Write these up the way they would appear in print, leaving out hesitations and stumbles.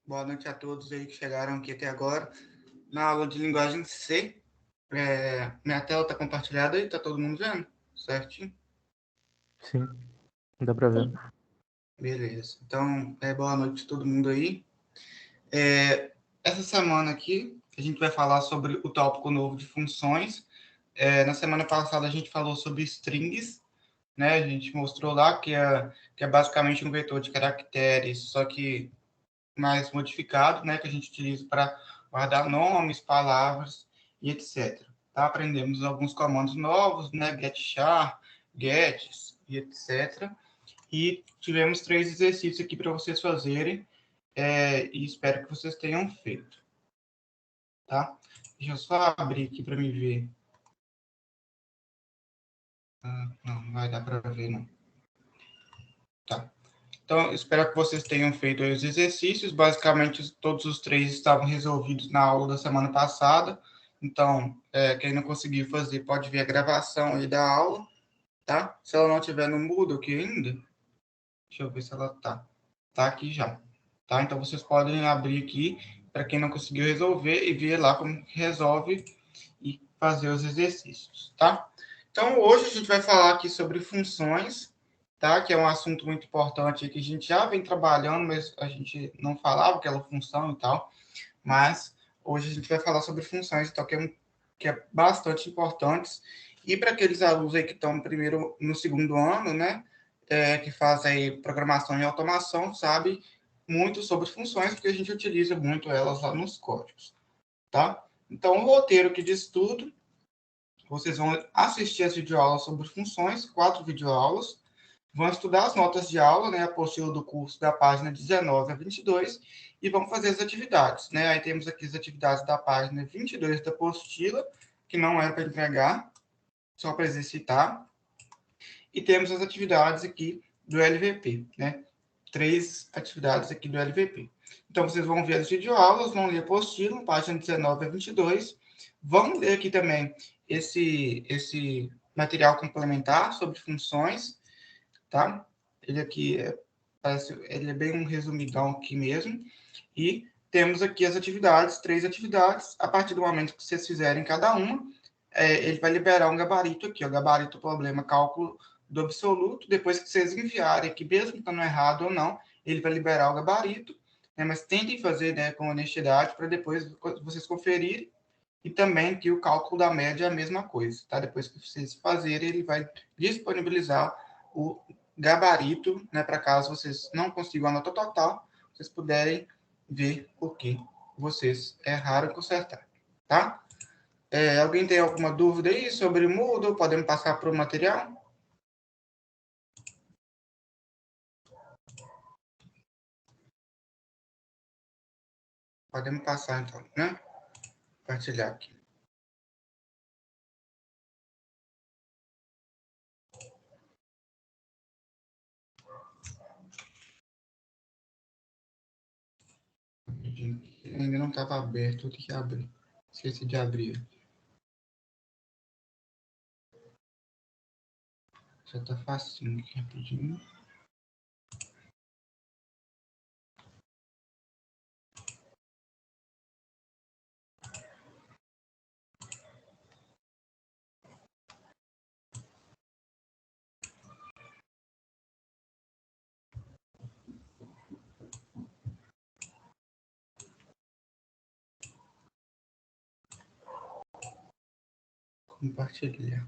Boa noite a todos aí que chegaram aqui até agora na aula de linguagem C. Minha tela está compartilhada aí, tá todo mundo vendo? Certinho? Sim, dá para ver. Beleza. Então, boa noite a todo mundo aí. Essa semana aqui, a gente vai falar sobre o tópico novo de funções. Na semana passada, a gente falou sobre strings, né? A gente mostrou lá que é basicamente um vetor de caracteres, só que mais modificado, né, que a gente utiliza para guardar nomes, palavras e etc. Tá? Aprendemos alguns comandos novos, né, get char, gets e etc. E tivemos 3 exercícios aqui para vocês fazerem e espero que vocês tenham feito. Tá? Deixa eu só abrir aqui para me ver. Não vai dar para ver, não. Tá. Então, espero que vocês tenham feito os exercícios. Basicamente, todos os 3 estavam resolvidos na aula da semana passada. Então, quem não conseguiu fazer, pode ver a gravação aí da aula, tá? Se ela não estiver no Moodle aqui ainda, deixa eu ver se ela tá. Tá aqui já, tá? Então, vocês podem abrir aqui, para quem não conseguiu resolver, e ver lá como resolve e fazer os exercícios, tá? Então, hoje a gente vai falar aqui sobre funções, tá? Que é um assunto muito importante que a gente já vem trabalhando, mas a gente não falava aquela função e tal. Mas hoje a gente vai falar sobre funções, então, que é bastante importante. E para aqueles alunos aí que estão primeiro no segundo ano, né? Que fazem programação e automação, sabe muito sobre funções, porque a gente utiliza muito elas lá nos códigos, tá? Então, o roteiro que diz tudo, vocês vão assistir as videoaulas sobre funções, 4 videoaulas, vão estudar as notas de aula, né, a apostila do curso da página 19 a 22, e vão fazer as atividades, né? Aí temos aqui as atividades da página 22 da apostila, que não é para entregar, só para exercitar, e temos as atividades aqui do LVP, né? 3 atividades aqui do LVP. Então, vocês vão ver as videoaulas, vão ler a apostila, página 19 a 22, vão ler aqui também esse material complementar sobre funções, tá? Ele aqui ele é bem um resumidão aqui mesmo. E temos aqui as atividades, 3 atividades. A partir do momento que vocês fizerem cada uma, ele vai liberar um gabarito aqui, o gabarito problema cálculo do absoluto. Depois que vocês enviarem aqui, mesmo estando errado ou não, ele vai liberar o gabarito, né? Mas tentem fazer, né, com honestidade para depois vocês conferirem. E também que o cálculo da média é a mesma coisa, tá? Depois que vocês fazerem, ele vai disponibilizar o gabarito, né, para caso vocês não consigam a nota total, vocês puderem ver o que vocês erraram e consertar, tá? Alguém tem alguma dúvida aí sobre o Moodle? Podemos passar para o material? Podemos passar, então, né? Compartilhar aqui. Ainda não estava aberto, tem que abrir. Esqueci de abrir. Já está facinho aqui, rapidinho. Compartilhar.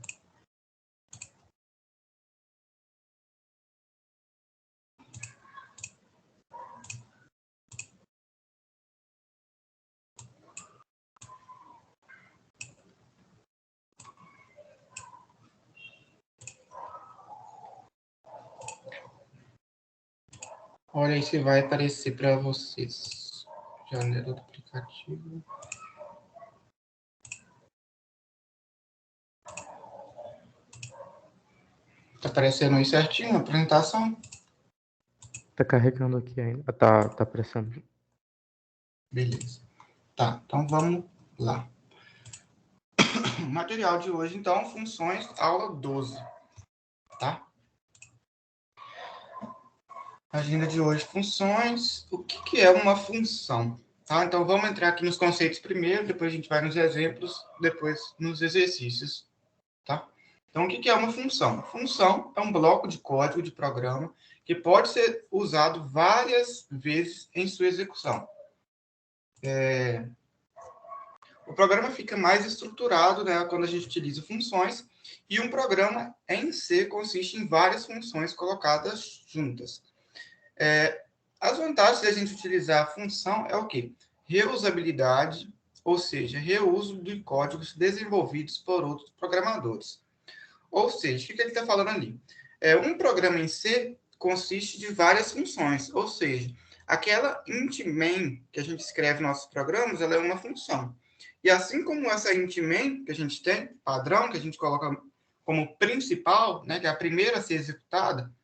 Olha aí se vai aparecer para vocês. Janela do aplicativo. Tá aparecendo aí certinho a apresentação? Tá carregando aqui ainda. Tá aparecendo. Beleza. Tá, então vamos lá. O material de hoje, então, funções, aula 12. Tá? Agenda de hoje, funções. O que é uma função? Tá? Então, vamos entrar aqui nos conceitos primeiro, depois a gente vai nos exemplos, depois nos exercícios. Tá? Então, o que é uma função? Função é um bloco de código de programa que pode ser usado várias vezes em sua execução. O programa fica mais estruturado, né, quando a gente utiliza funções, e um programa em si consiste em várias funções colocadas juntas. As vantagens de a gente utilizar a função é o quê? Reusabilidade, ou seja, reuso de códigos desenvolvidos por outros programadores. Ou seja, o que ele está falando ali? Um programa em C consiste de várias funções, ou seja, aquela int main que a gente escreve nos nossos programas, ela é uma função. E assim como essa int main que a gente tem, padrão, que a gente coloca como principal, né, que é a primeira a ser executada,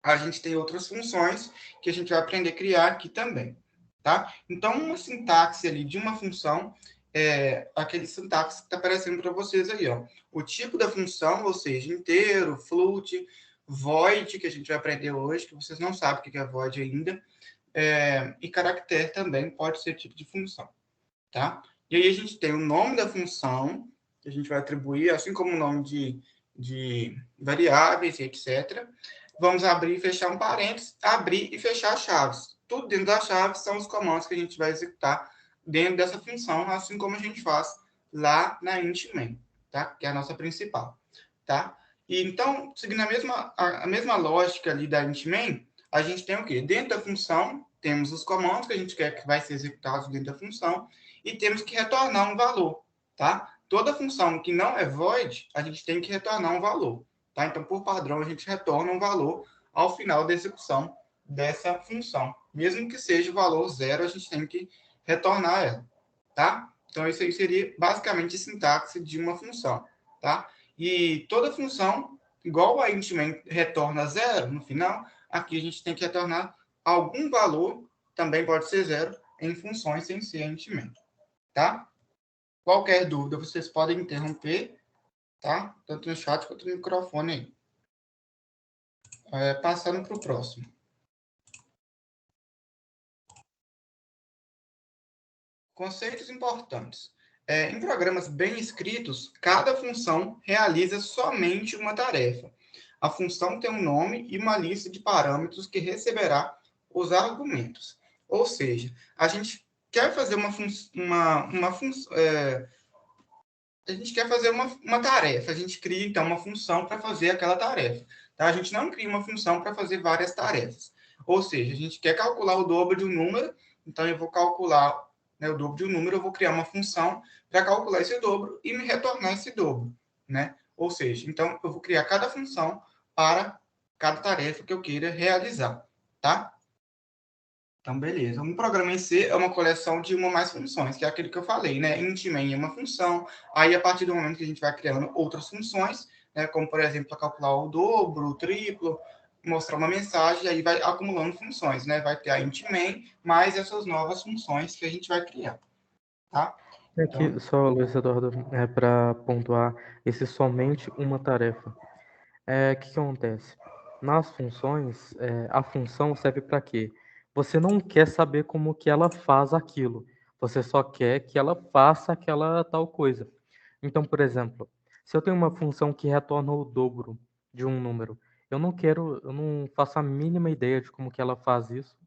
a gente tem outras funções que a gente vai aprender a criar aqui também, tá? Então, uma sintaxe ali de uma função é aquele sintaxe que está aparecendo para vocês aí, ó. O tipo da função, ou seja, inteiro, float, void, que a gente vai aprender hoje, que vocês não sabem o que é void ainda, e caractere também pode ser tipo de função, tá? E aí a gente tem o nome da função, que a gente vai atribuir, assim como o nome de variáveis, etc. Vamos abrir e fechar um parênteses, abrir e fechar chaves. Tudo dentro das chaves são os comandos que a gente vai executar dentro dessa função, assim como a gente faz lá na int main, tá? Que é a nossa principal, tá? E então, seguindo a mesma lógica ali da int main, a gente tem o quê? Dentro da função, temos os comandos que a gente quer que vai ser executados dentro da função e temos que retornar um valor, tá? Toda função que não é void, a gente tem que retornar um valor, tá? Então, por padrão, a gente retorna um valor ao final da execução dessa função. Mesmo que seja o valor zero, a gente tem que retornar ela, tá? Então, isso aí seria basicamente a sintaxe de uma função, tá? E toda função, igual a int main retorna zero no final, aqui a gente tem que retornar algum valor, também pode ser zero, em funções sem ser int main, tá? Qualquer dúvida, vocês podem interromper, tá? Tanto no chat quanto no microfone aí. Passando para o próximo. Conceitos importantes. Em programas bem escritos, cada função realiza somente uma tarefa. A função tem um nome e uma lista de parâmetros que receberá os argumentos. Ou seja, a gente quer fazer a gente quer fazer uma tarefa. A gente cria, então, uma função para fazer aquela tarefa. Tá? A gente não cria uma função para fazer várias tarefas. Ou seja, a gente quer calcular o dobro de um número, então eu vou calcular, né, o dobro de um número, eu vou criar uma função para calcular esse dobro e me retornar esse dobro. Né? Ou seja, então eu vou criar cada função para cada tarefa que eu queira realizar. Tá? Então, beleza. Um programa em si é uma coleção de uma ou mais funções, que é aquilo que eu falei, né? Int main é uma função, aí a partir do momento que a gente vai criando outras funções, né? Como, por exemplo, para calcular o dobro, o triplo, mostrar uma mensagem, aí vai acumulando funções, né? Vai ter a int main, mais essas novas funções que a gente vai criar, tá? Aqui, Então, só, Luiz Eduardo, para pontuar, esse somente uma tarefa. O que que acontece? Nas funções, a função serve para quê? Você não quer saber como que ela faz aquilo. Você só quer que ela faça aquela tal coisa. Então, por exemplo, se eu tenho uma função que retorna o dobro de um número, eu não faço a mínima ideia de como que ela faz isso.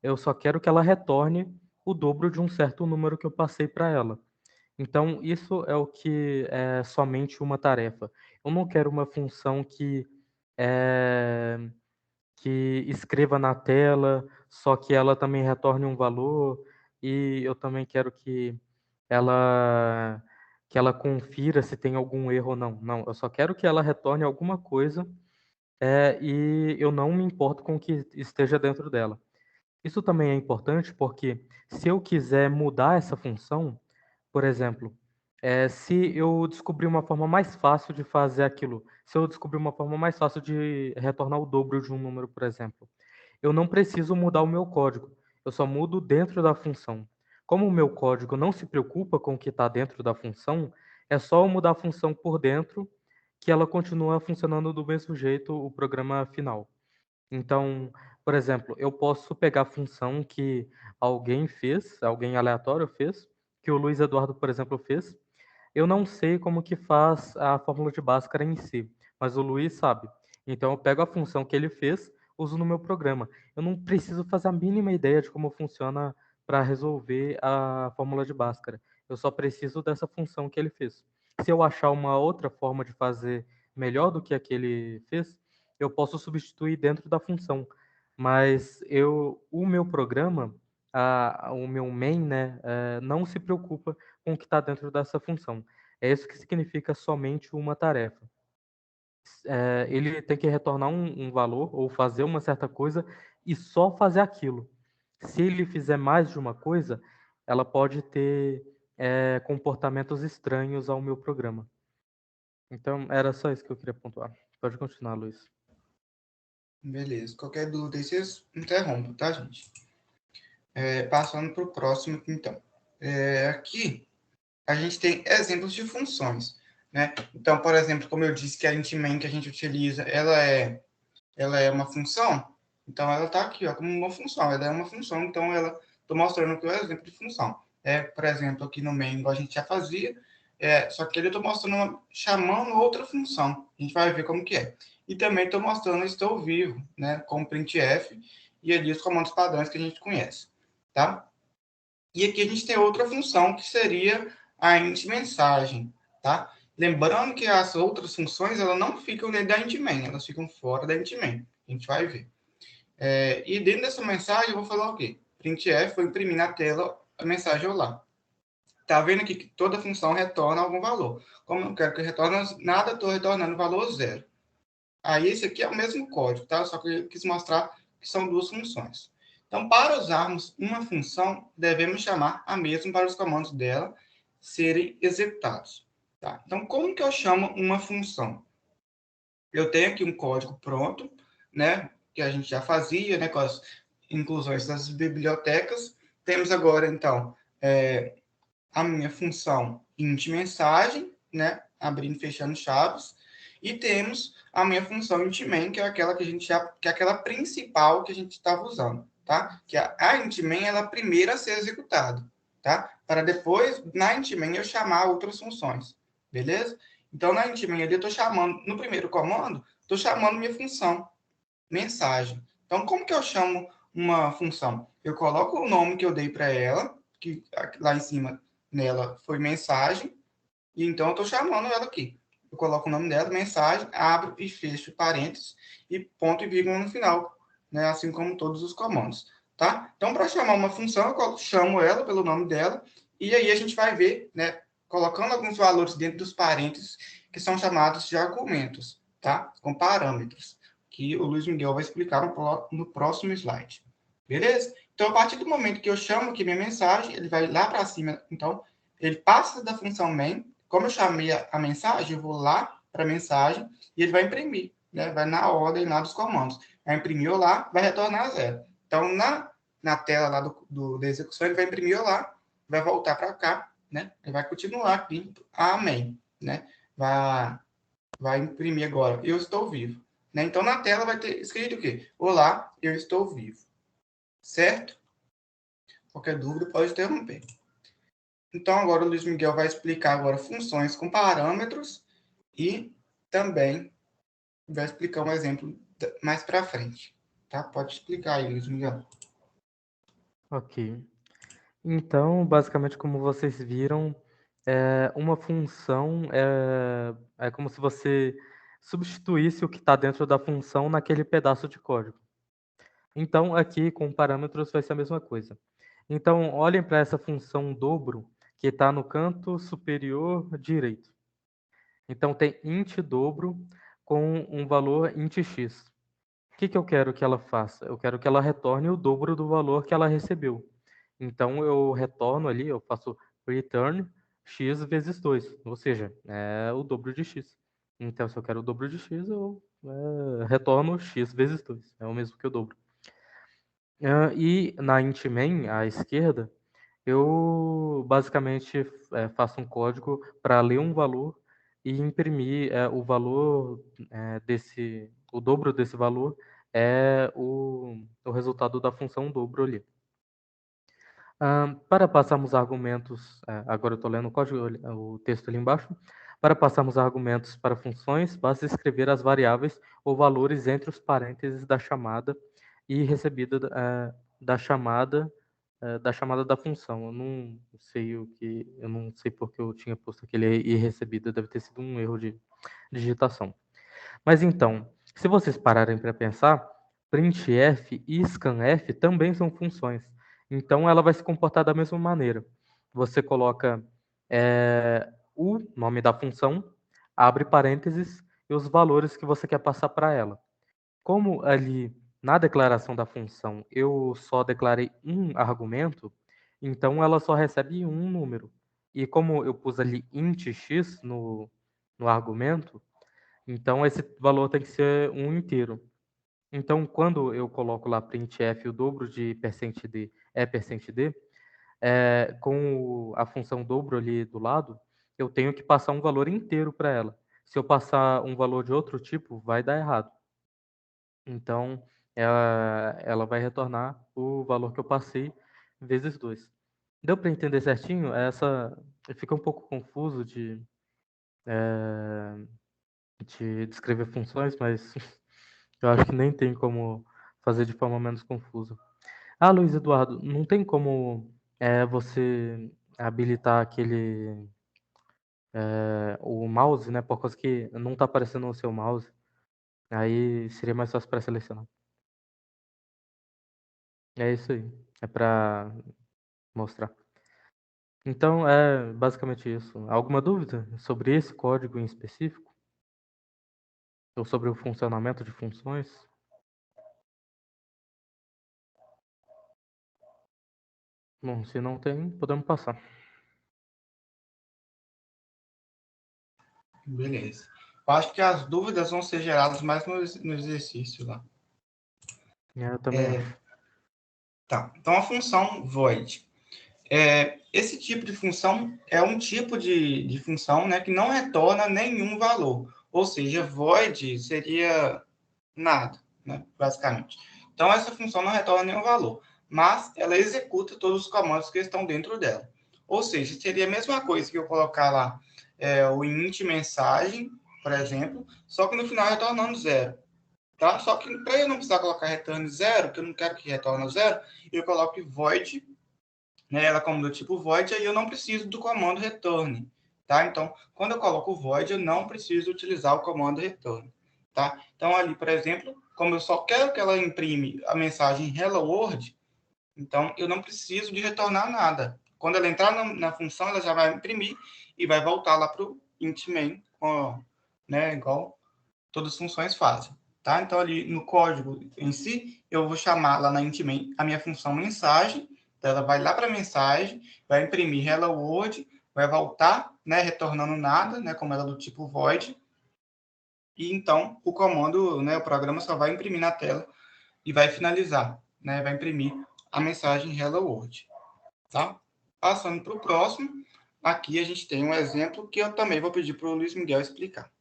Eu só quero que ela retorne o dobro de um certo número que eu passei para ela. Então, isso é o que é somente uma tarefa. Eu não quero uma função eh, que escreva na tela, só que ela também retorne um valor, e eu também quero ela que ela confira se tem algum erro ou não. Não, eu só quero que ela retorne alguma coisa, e eu não me importo com o que esteja dentro dela. Isso também é importante porque se eu quiser mudar essa função, por exemplo, se eu descobrir uma forma mais fácil de fazer aquilo, se eu descobrir uma forma mais fácil de retornar o dobro de um número, por exemplo, eu não preciso mudar o meu código, eu só mudo dentro da função. Como o meu código não se preocupa com o que está dentro da função, é só eu mudar a função por dentro que ela continua funcionando do mesmo jeito o programa final. Então, Por exemplo, eu posso pegar a função que alguém fez, alguém aleatório fez, que o Luiz Eduardo, por exemplo, fez. Eu não sei como que faz a fórmula de Bhaskara em si, mas o Luiz sabe. Então eu pego a função que ele fez, uso no meu programa. Eu não preciso fazer a mínima ideia de como funciona para resolver a fórmula de Bhaskara. Eu só preciso dessa função que ele fez. Se eu achar uma outra forma de fazer melhor do que a que ele fez, eu posso substituir dentro da função. Mas o meu programa, o meu main, né, não se preocupa com o que está dentro dessa função. É isso que significa somente uma tarefa. Ele tem que retornar um valor ou fazer uma certa coisa e só fazer aquilo. Se ele fizer mais de uma coisa, ela pode ter comportamentos estranhos ao meu programa. Então, era só isso que eu queria pontuar. Pode continuar, Luiz. Beleza. Qualquer dúvida aí, vocês interrompam, tá, gente? Passando para o próximo, então. Aqui, a gente tem exemplos de funções, né? Então, por exemplo, como eu disse que a int_main que a gente utiliza, ela é uma função, então ela está aqui, ó, como uma função. Ela é uma função, então estou mostrando aqui o exemplo de função. Por exemplo, aqui no main, igual a gente já fazia, só que ele eu estou mostrando, chamando outra função. A gente vai ver como que é. E também estou mostrando estou vivo, né, com printf, e ali os comandos padrões que a gente conhece, tá? E aqui a gente tem outra função, que seria a int mensagem, tá? Lembrando que as outras funções, elas não ficam dentro da int main, elas ficam fora da int main. A gente vai ver. E dentro dessa mensagem, eu vou falar o quê? Printf, vou imprimir na tela a mensagem olá. Tá vendo aqui que toda função retorna algum valor. Como eu não quero que retorne nada, estou retornando valor 0. Aí, esse aqui é o mesmo código, tá? Só que eu quis mostrar que são duas funções. Então, para usarmos uma função, devemos chamar a mesma para os comandos dela serem executados. Tá? Então, como que eu chamo uma função? Eu tenho aqui um código pronto, né, que a gente já fazia, né, com as inclusões das bibliotecas. Temos agora, então, a minha função int mensagem, né, abrindo e fechando chaves, e temos a minha função int main, que é aquela que a gente já, que é aquela principal que a gente estava usando, tá? Que a int main ela é a primeira a ser executada, tá? Para depois na int main eu chamar outras funções, beleza? Então na int main ali eu estou chamando no primeiro comando, estou chamando minha função mensagem. Então como que eu chamo uma função? Eu coloco o nome que eu dei para ela, que lá em cima nela foi mensagem, e então eu estou chamando ela aqui. Eu coloco o nome dela, mensagem, abro e fecho parênteses e ponto e vírgula no final, né? Assim como todos os comandos, tá? Então, para chamar uma função, eu chamo ela pelo nome dela, e aí a gente vai ver, né? Colocando alguns valores dentro dos parênteses, que são chamados de argumentos, tá? Com parâmetros, que o Luiz Miguel vai explicar no próximo slide. Beleza? Então, a partir do momento que eu chamo aqui minha mensagem, ele vai lá para cima, então, ele passa da função main, como eu chamei a mensagem, eu vou lá para a mensagem e ele vai imprimir, né? Vai na ordem lá dos comandos. Vai imprimir lá, vai retornar 0. Então, na tela lá da execução, ele vai imprimir lá, vai voltar para cá, né? Ele vai continuar aqui a main, né? Vai imprimir agora, eu estou vivo. Né? Então, na tela vai ter escrito o quê? Olá, eu estou vivo. Certo? Qualquer dúvida pode interromper. Então, agora o Luiz Miguel vai explicar agora funções com parâmetros e também vai explicar um exemplo mais para frente. Tá? Pode explicar aí, Luiz Miguel. Ok. Então, basicamente, como vocês viram, uma função é como se você substituísse o que está dentro da função naquele pedaço de código. Então, aqui com parâmetros vai ser a mesma coisa. Então, olhem para essa função dobro que está no canto superior direito. Então, tem int dobro com um valor int x. O que eu quero que ela faça? Eu quero que ela retorne o dobro do valor que ela recebeu. Então, eu retorno ali, eu faço return x vezes 2, ou seja, é o dobro de x. Então, se eu quero o dobro de x, eu retorno x vezes 2, é o mesmo que o dobro. E na int main, à esquerda, eu basicamente faço um código para ler um valor e imprimir o valor o dobro desse valor é o resultado da função dobro ali. Para passarmos argumentos, agora eu estou lendo o código, o texto ali embaixo. Para passarmos argumentos para funções, basta escrever as variáveis ou valores entre os parênteses da chamada e recebida da chamada da função. Eu não sei porque eu tinha posto aquele e recebida, deve ter sido um erro de digitação. Mas então, se vocês pararem para pensar, printf e scanf também são funções. Então, ela vai se comportar da mesma maneira. Você coloca o nome da função, abre parênteses e os valores que você quer passar para ela. Como ali na declaração da função eu só declarei um argumento, então ela só recebe um número. E como eu pus ali int x no argumento, então esse valor tem que ser um inteiro. Então, quando eu coloco lá printf o dobro de %d é %d, com a função dobro ali do lado, eu tenho que passar um valor inteiro para ela. Se eu passar um valor de outro tipo, vai dar errado. Então, ela vai retornar o valor que eu passei vezes 2. Deu para entender certinho? Fica um pouco confuso de descrever funções, mas eu acho que nem tem como fazer de forma menos confusa. Luiz Eduardo, não tem como você habilitar o mouse, né? Por causa que não está aparecendo o seu mouse. Aí seria mais fácil para selecionar. É isso aí. É para mostrar. Então, é basicamente isso. Alguma dúvida sobre esse código em específico? Ou sobre o funcionamento de funções? Bom, se não tem, podemos passar. Beleza. Eu acho que as dúvidas vão ser geradas mais no exercício lá. Eu também acho. Tá. Então, a função void. Esse tipo de função é um tipo de função, né, que não retorna nenhum valor. Ou seja, void seria nada, né, basicamente. Então, essa função não retorna nenhum valor, mas ela executa todos os comandos que estão dentro dela. Ou seja, seria a mesma coisa que eu colocar lá o int mensagem, por exemplo, só que no final retornando zero. Tá? Só que para eu não precisar colocar return zero, que eu não quero que retorne zero, eu coloco void, né, ela como do tipo void, aí eu não preciso do comando return. Tá? Então, quando eu coloco void, eu não preciso utilizar o comando return. Tá? Então, ali, por exemplo, como eu só quero que ela imprime a mensagem hello world, então eu não preciso de retornar nada. Quando ela entrar na função, ela já vai imprimir e vai voltar lá para o int main, né, igual todas as funções fazem. Tá? Então, ali no código em si, eu vou chamar lá na int main a minha função mensagem. Então, ela vai lá para a mensagem, vai imprimir hello world, vai voltar, né, retornando nada, né, como ela é do tipo void. E então o comando, né, o programa só vai imprimir na tela e vai finalizar, né, vai imprimir a mensagem hello world. Tá? Passando para o próximo, aqui a gente tem um exemplo que eu também vou pedir para o Luiz Miguel explicar.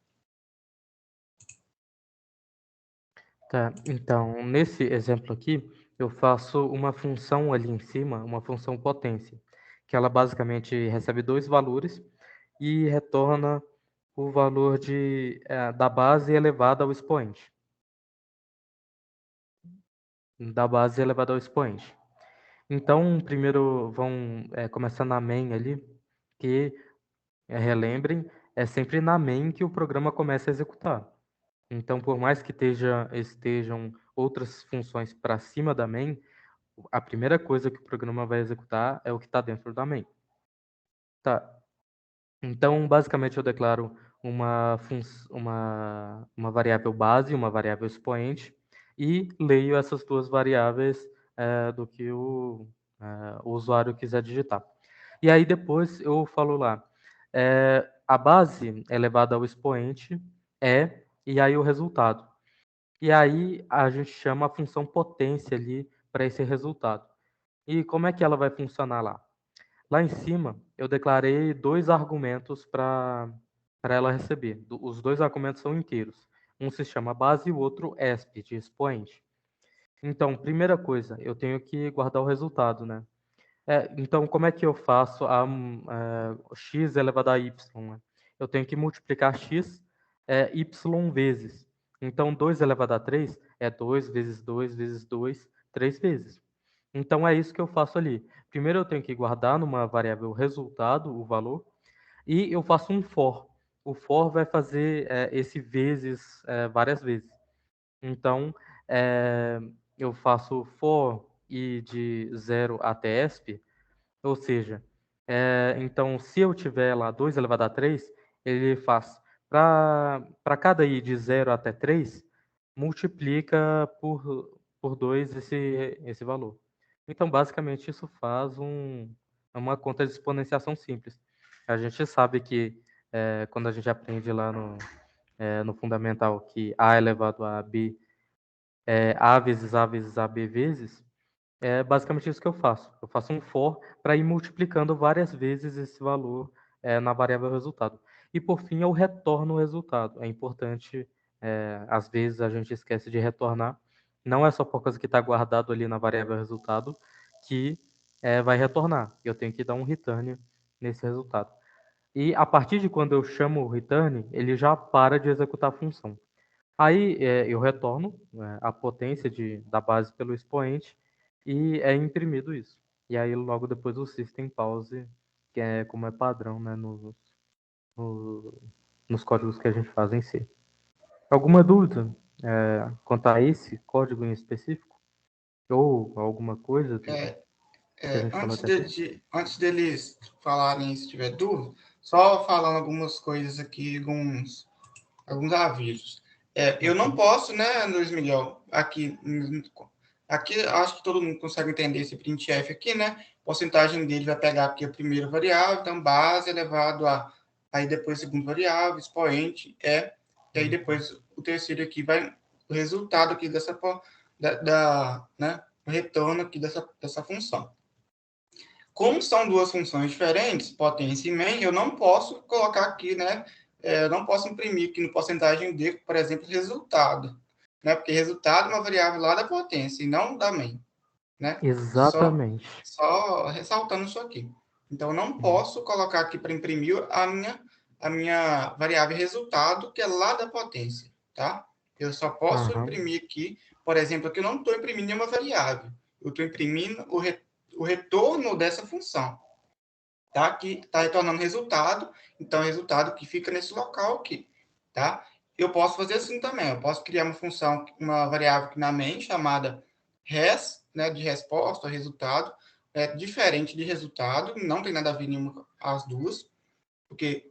Tá, então, nesse exemplo aqui, eu faço uma função ali em cima, uma função potência, que ela basicamente recebe dois valores e retorna o valor da base elevada ao expoente. Da base elevada ao expoente. Então, primeiro vão começar na main ali, que, relembrem, é sempre na main que o programa começa a executar. Então, por mais que estejam outras funções para cima da main, a primeira coisa que o programa vai executar é o que está dentro da main. Tá. Então, basicamente, eu declaro uma variável base, uma variável expoente, e leio essas duas variáveis do que o usuário quiser digitar. E aí, depois, eu falo lá, a base elevada ao expoente e aí o resultado. E aí, a gente chama a função potência ali para esse resultado. E como é que ela vai funcionar lá? Lá em cima, eu declarei dois argumentos para ela receber. Os dois argumentos são inteiros. Um se chama base e o outro exp, de expoente. Então, primeira coisa, eu tenho que guardar o resultado, né? Então, como é que eu faço x elevado a y, né? Eu tenho que multiplicar x y vezes. Então, 2 elevado a 3 é 2 vezes 2 vezes 2, 3 vezes. Então, é isso que eu faço ali. Primeiro, eu tenho que guardar numa variável resultado, o valor, e eu faço um for. O for vai fazer esse vezes várias vezes. Então, eh, eu faço for i de 0 até esp, ou seja, então se eu tiver lá 2 elevado a 3, ele faz para cada i de 0 até 3, multiplica por 2 esse valor. Então, basicamente, isso faz uma conta de exponenciação simples. A gente sabe que quando a gente aprende lá no fundamental que a elevado a b a vezes a vezes a b vezes, é basicamente isso que eu faço. Eu faço um for para ir multiplicando várias vezes esse valor na variável resultado. E por fim, eu retorno o resultado. É importante, às vezes a gente esquece de retornar. Não é só por causa que está guardado ali na variável resultado que vai retornar. Eu tenho que dar um return nesse resultado. E a partir de quando eu chamo o return, ele já para de executar a função. Aí eu retorno a potência da base pelo expoente e é imprimido isso. E aí logo depois o system pause, que é como é padrão, né, no- nos códigos que a gente faz em C. Alguma dúvida quanto a esse código em específico? Ou alguma coisa É, que a gente falou antes, até aqui? antes deles falarem, se tiver dúvida, só falando algumas coisas aqui, alguns avisos. Eu não Uhum. posso, né, Luiz Miguel, aqui acho que todo mundo consegue entender esse printf aqui, né? Porcentagem dele vai pegar aqui a primeira variável, então base elevado a, aí depois a segunda variável, expoente e aí depois o terceiro aqui vai, o resultado aqui né, o retorno aqui dessa função. Como são duas funções diferentes, potência e main, eu não posso colocar aqui, né? Eu não posso imprimir aqui no porcentagem D, por exemplo, resultado, né? Porque resultado é uma variável lá da potência e não da main, né? Exatamente. Só ressaltando isso aqui. Então, eu não Uhum. posso colocar aqui para imprimir a minha variável resultado, que é lá da potência, tá? Eu só posso Aham. imprimir aqui, por exemplo, aqui eu não estou imprimindo nenhuma variável. Eu estou imprimindo o retorno dessa função, tá? Que está retornando resultado, então resultado que fica nesse local aqui, tá? Eu posso fazer assim também, eu posso criar uma função, uma variável aqui na main chamada res, né, de resposta, resultado, diferente de resultado, não tem nada a ver nenhuma as duas, porque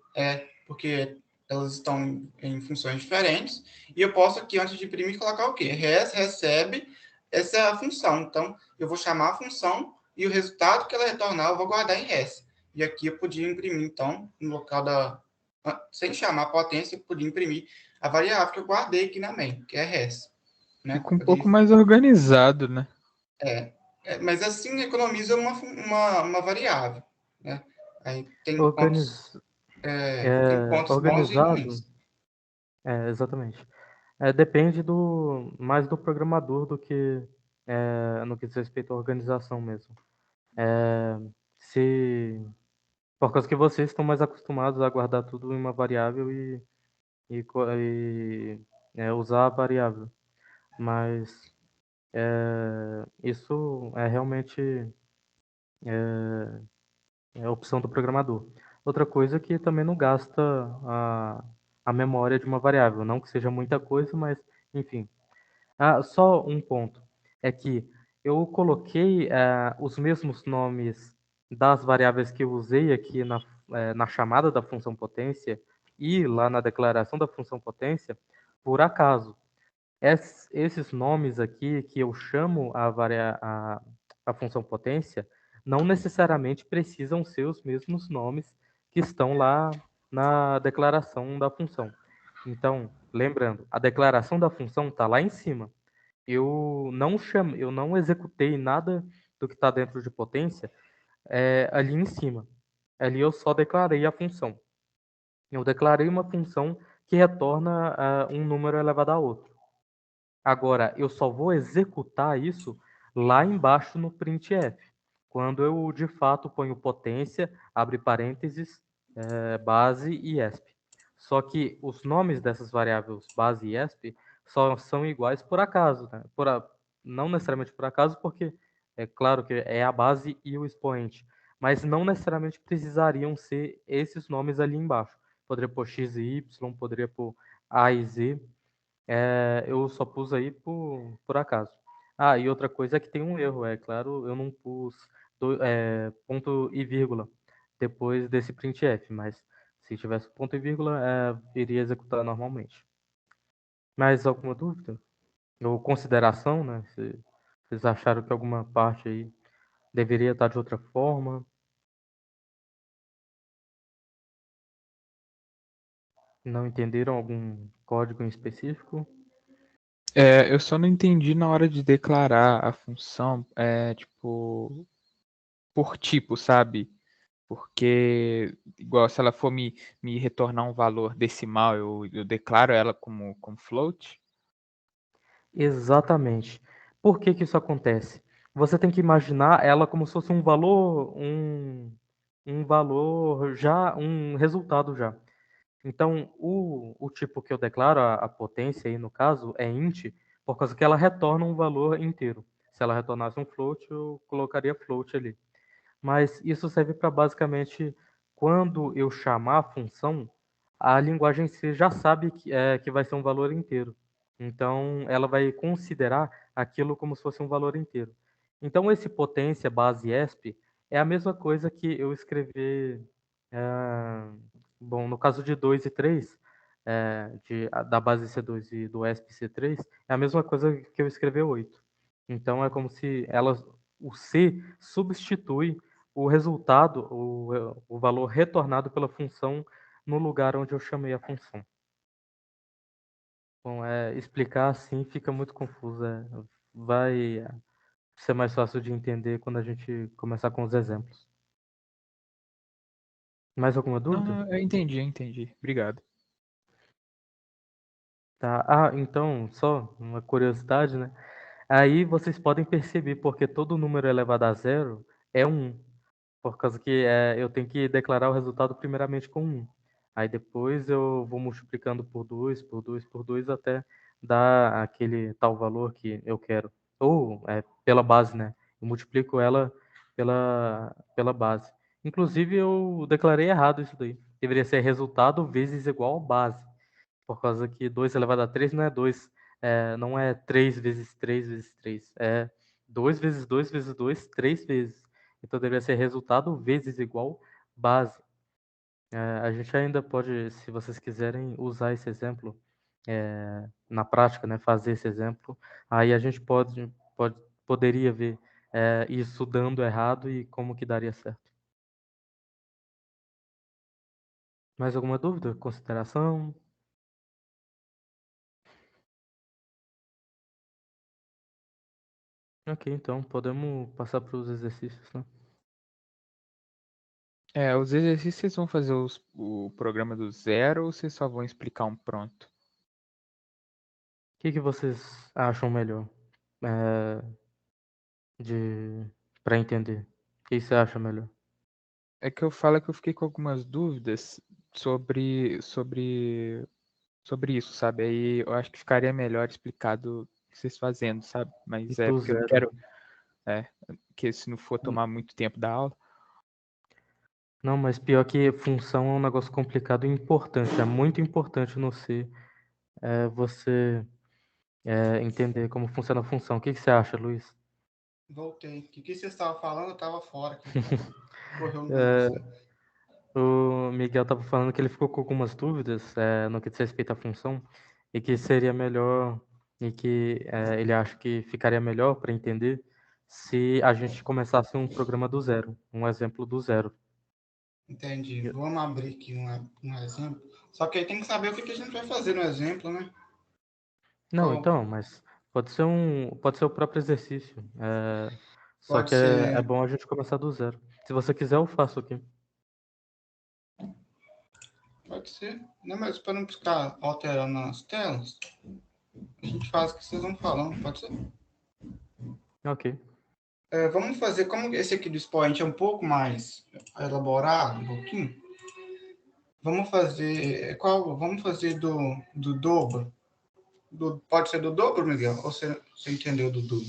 elas estão em funções diferentes, e eu posso aqui, antes de imprimir, colocar o quê? Res recebe essa função, então eu vou chamar a função e o resultado que ela retornar eu vou guardar em res. E aqui eu podia imprimir, então, no local sem chamar a potência, eu podia imprimir a variável que eu guardei aqui na main, que é res. Né? Fica um pouco mais organizado, né? Mas assim economiza uma variável. Né? Aí Organiz... tem pontos bons e organizado, ruins. exatamente. Depende mais do programador do que no que diz respeito à organização mesmo. É, se por causa que vocês estão mais acostumados a guardar tudo em uma variável e usar a variável, mas isso é realmente a opção do programador. Outra coisa é que também não gasta a memória de uma variável, não que seja muita coisa, mas enfim. Só um ponto. É que eu coloquei os mesmos nomes das variáveis que eu usei aqui na chamada da função potência e lá na declaração da função potência por acaso. Esses nomes aqui que eu chamo a função potência não necessariamente precisam ser os mesmos nomes que estão lá na declaração da função. Então, lembrando, a declaração da função está lá em cima. Eu não executei nada do que está dentro de potência ali em cima. Ali eu só declarei a função. Eu declarei uma função que retorna um número elevado a outro. Agora, eu só vou executar isso lá embaixo no printf, quando eu de fato ponho potência, abre parênteses, base e esp. Só que os nomes dessas variáveis base e esp só são iguais por acaso, né? Não necessariamente por acaso, porque é claro que é a base e o expoente, mas não necessariamente precisariam ser esses nomes ali embaixo. Poderia pôr x e y, poderia pôr a e z. Eu só pus aí por acaso. Ah, e outra coisa é que tem um erro, é claro, eu não pus ponto e vírgula depois desse printf, mas se tivesse ponto e vírgula, iria executar normalmente. Mais alguma dúvida? Ou consideração, né? Se vocês acharam que alguma parte aí deveria estar de outra forma? Não entenderam algum código em específico? Eu só não entendi na hora de declarar a função, tipo, por tipo, sabe? Porque, igual se ela for me retornar um valor decimal, eu declaro ela como float? Exatamente. Por que que isso acontece? Você tem que imaginar ela como se fosse um valor já, um resultado já. Então, o tipo que eu declaro, a potência aí no caso, é int, por causa que ela retorna um valor inteiro. Se ela retornasse um float, eu colocaria float ali. Mas isso serve para basicamente, quando eu chamar a função, a linguagem em si já sabe que vai ser um valor inteiro. Então, ela vai considerar aquilo como se fosse um valor inteiro. Então, esse potência base esp é a mesma coisa que eu escrever. Bom, no caso de 2 e 3, da base C2 e do ESP C3, é a mesma coisa que eu escrever 8. Então, é como se o C substitui o resultado, o valor retornado pela função no lugar onde eu chamei a função. Bom, explicar assim fica muito confuso. Vai ser mais fácil de entender quando a gente começar com os exemplos. Mais alguma Não, dúvida? não, eu entendi. Obrigado. Tá. Ah, então, só uma curiosidade, né? Aí vocês podem perceber porque todo número elevado a zero é 1. Por causa que eu tenho que declarar o resultado primeiramente com 1. Aí depois eu vou multiplicando por 2, por 2, por 2, até dar aquele tal valor que eu quero. Ou pela base, né? Eu multiplico ela pela base. Inclusive eu declarei errado isso daí. Deveria ser resultado vezes igual base. Por causa que 2 elevado a 3 não é 2, não é 3 vezes 3 vezes 3. É 2 vezes 2 vezes 2, 3 vezes. Então deveria ser resultado vezes igual base. A gente ainda pode, se vocês quiserem, usar esse exemplo na prática, né, fazer esse exemplo. Aí a gente poderia ver isso dando errado e como que daria certo. Mais alguma dúvida? Consideração? Ok, então podemos passar para os exercícios, né? Os exercícios vocês vão fazer o programa do zero ou vocês só vão explicar um pronto? O que que vocês acham melhor para entender? O que você acha melhor? É que eu falo que eu fiquei com algumas dúvidas sobre isso, sabe? Aí eu acho que ficaria melhor explicado vocês fazendo, sabe? Mas é Do porque eu não zero, quero, né? que se não for tomar muito tempo da aula. Não, mas pior que função é um negócio complicado e importante. É muito importante no C você entender como funciona a função. O que que você acha, Luiz? Voltei. O que você estava falando? Eu estava fora aqui. Correu um É, negócio. o Miguel estava falando que ele ficou com algumas dúvidas no que diz respeito à função e que seria melhor e que ele acha que ficaria melhor para entender se a gente começasse um programa do zero, um exemplo do zero. Entendi. Vamos abrir aqui um exemplo. Só que aí tem que saber o que a gente vai fazer no exemplo, né? Não, Qual então, mas pode ser o próprio exercício. Só pode que é ser. bom a gente começar do zero. Se você quiser, eu faço aqui. Pode ser. Não, mas para não ficar alterando as telas, A gente faz o que vocês vão falando, pode ser? Ok. Vamos fazer, como esse aqui do expoente é um pouco mais elaborado, um pouquinho, vamos fazer, vamos fazer do dobro. Pode ser do dobro, Miguel? Ou você entendeu do dobro?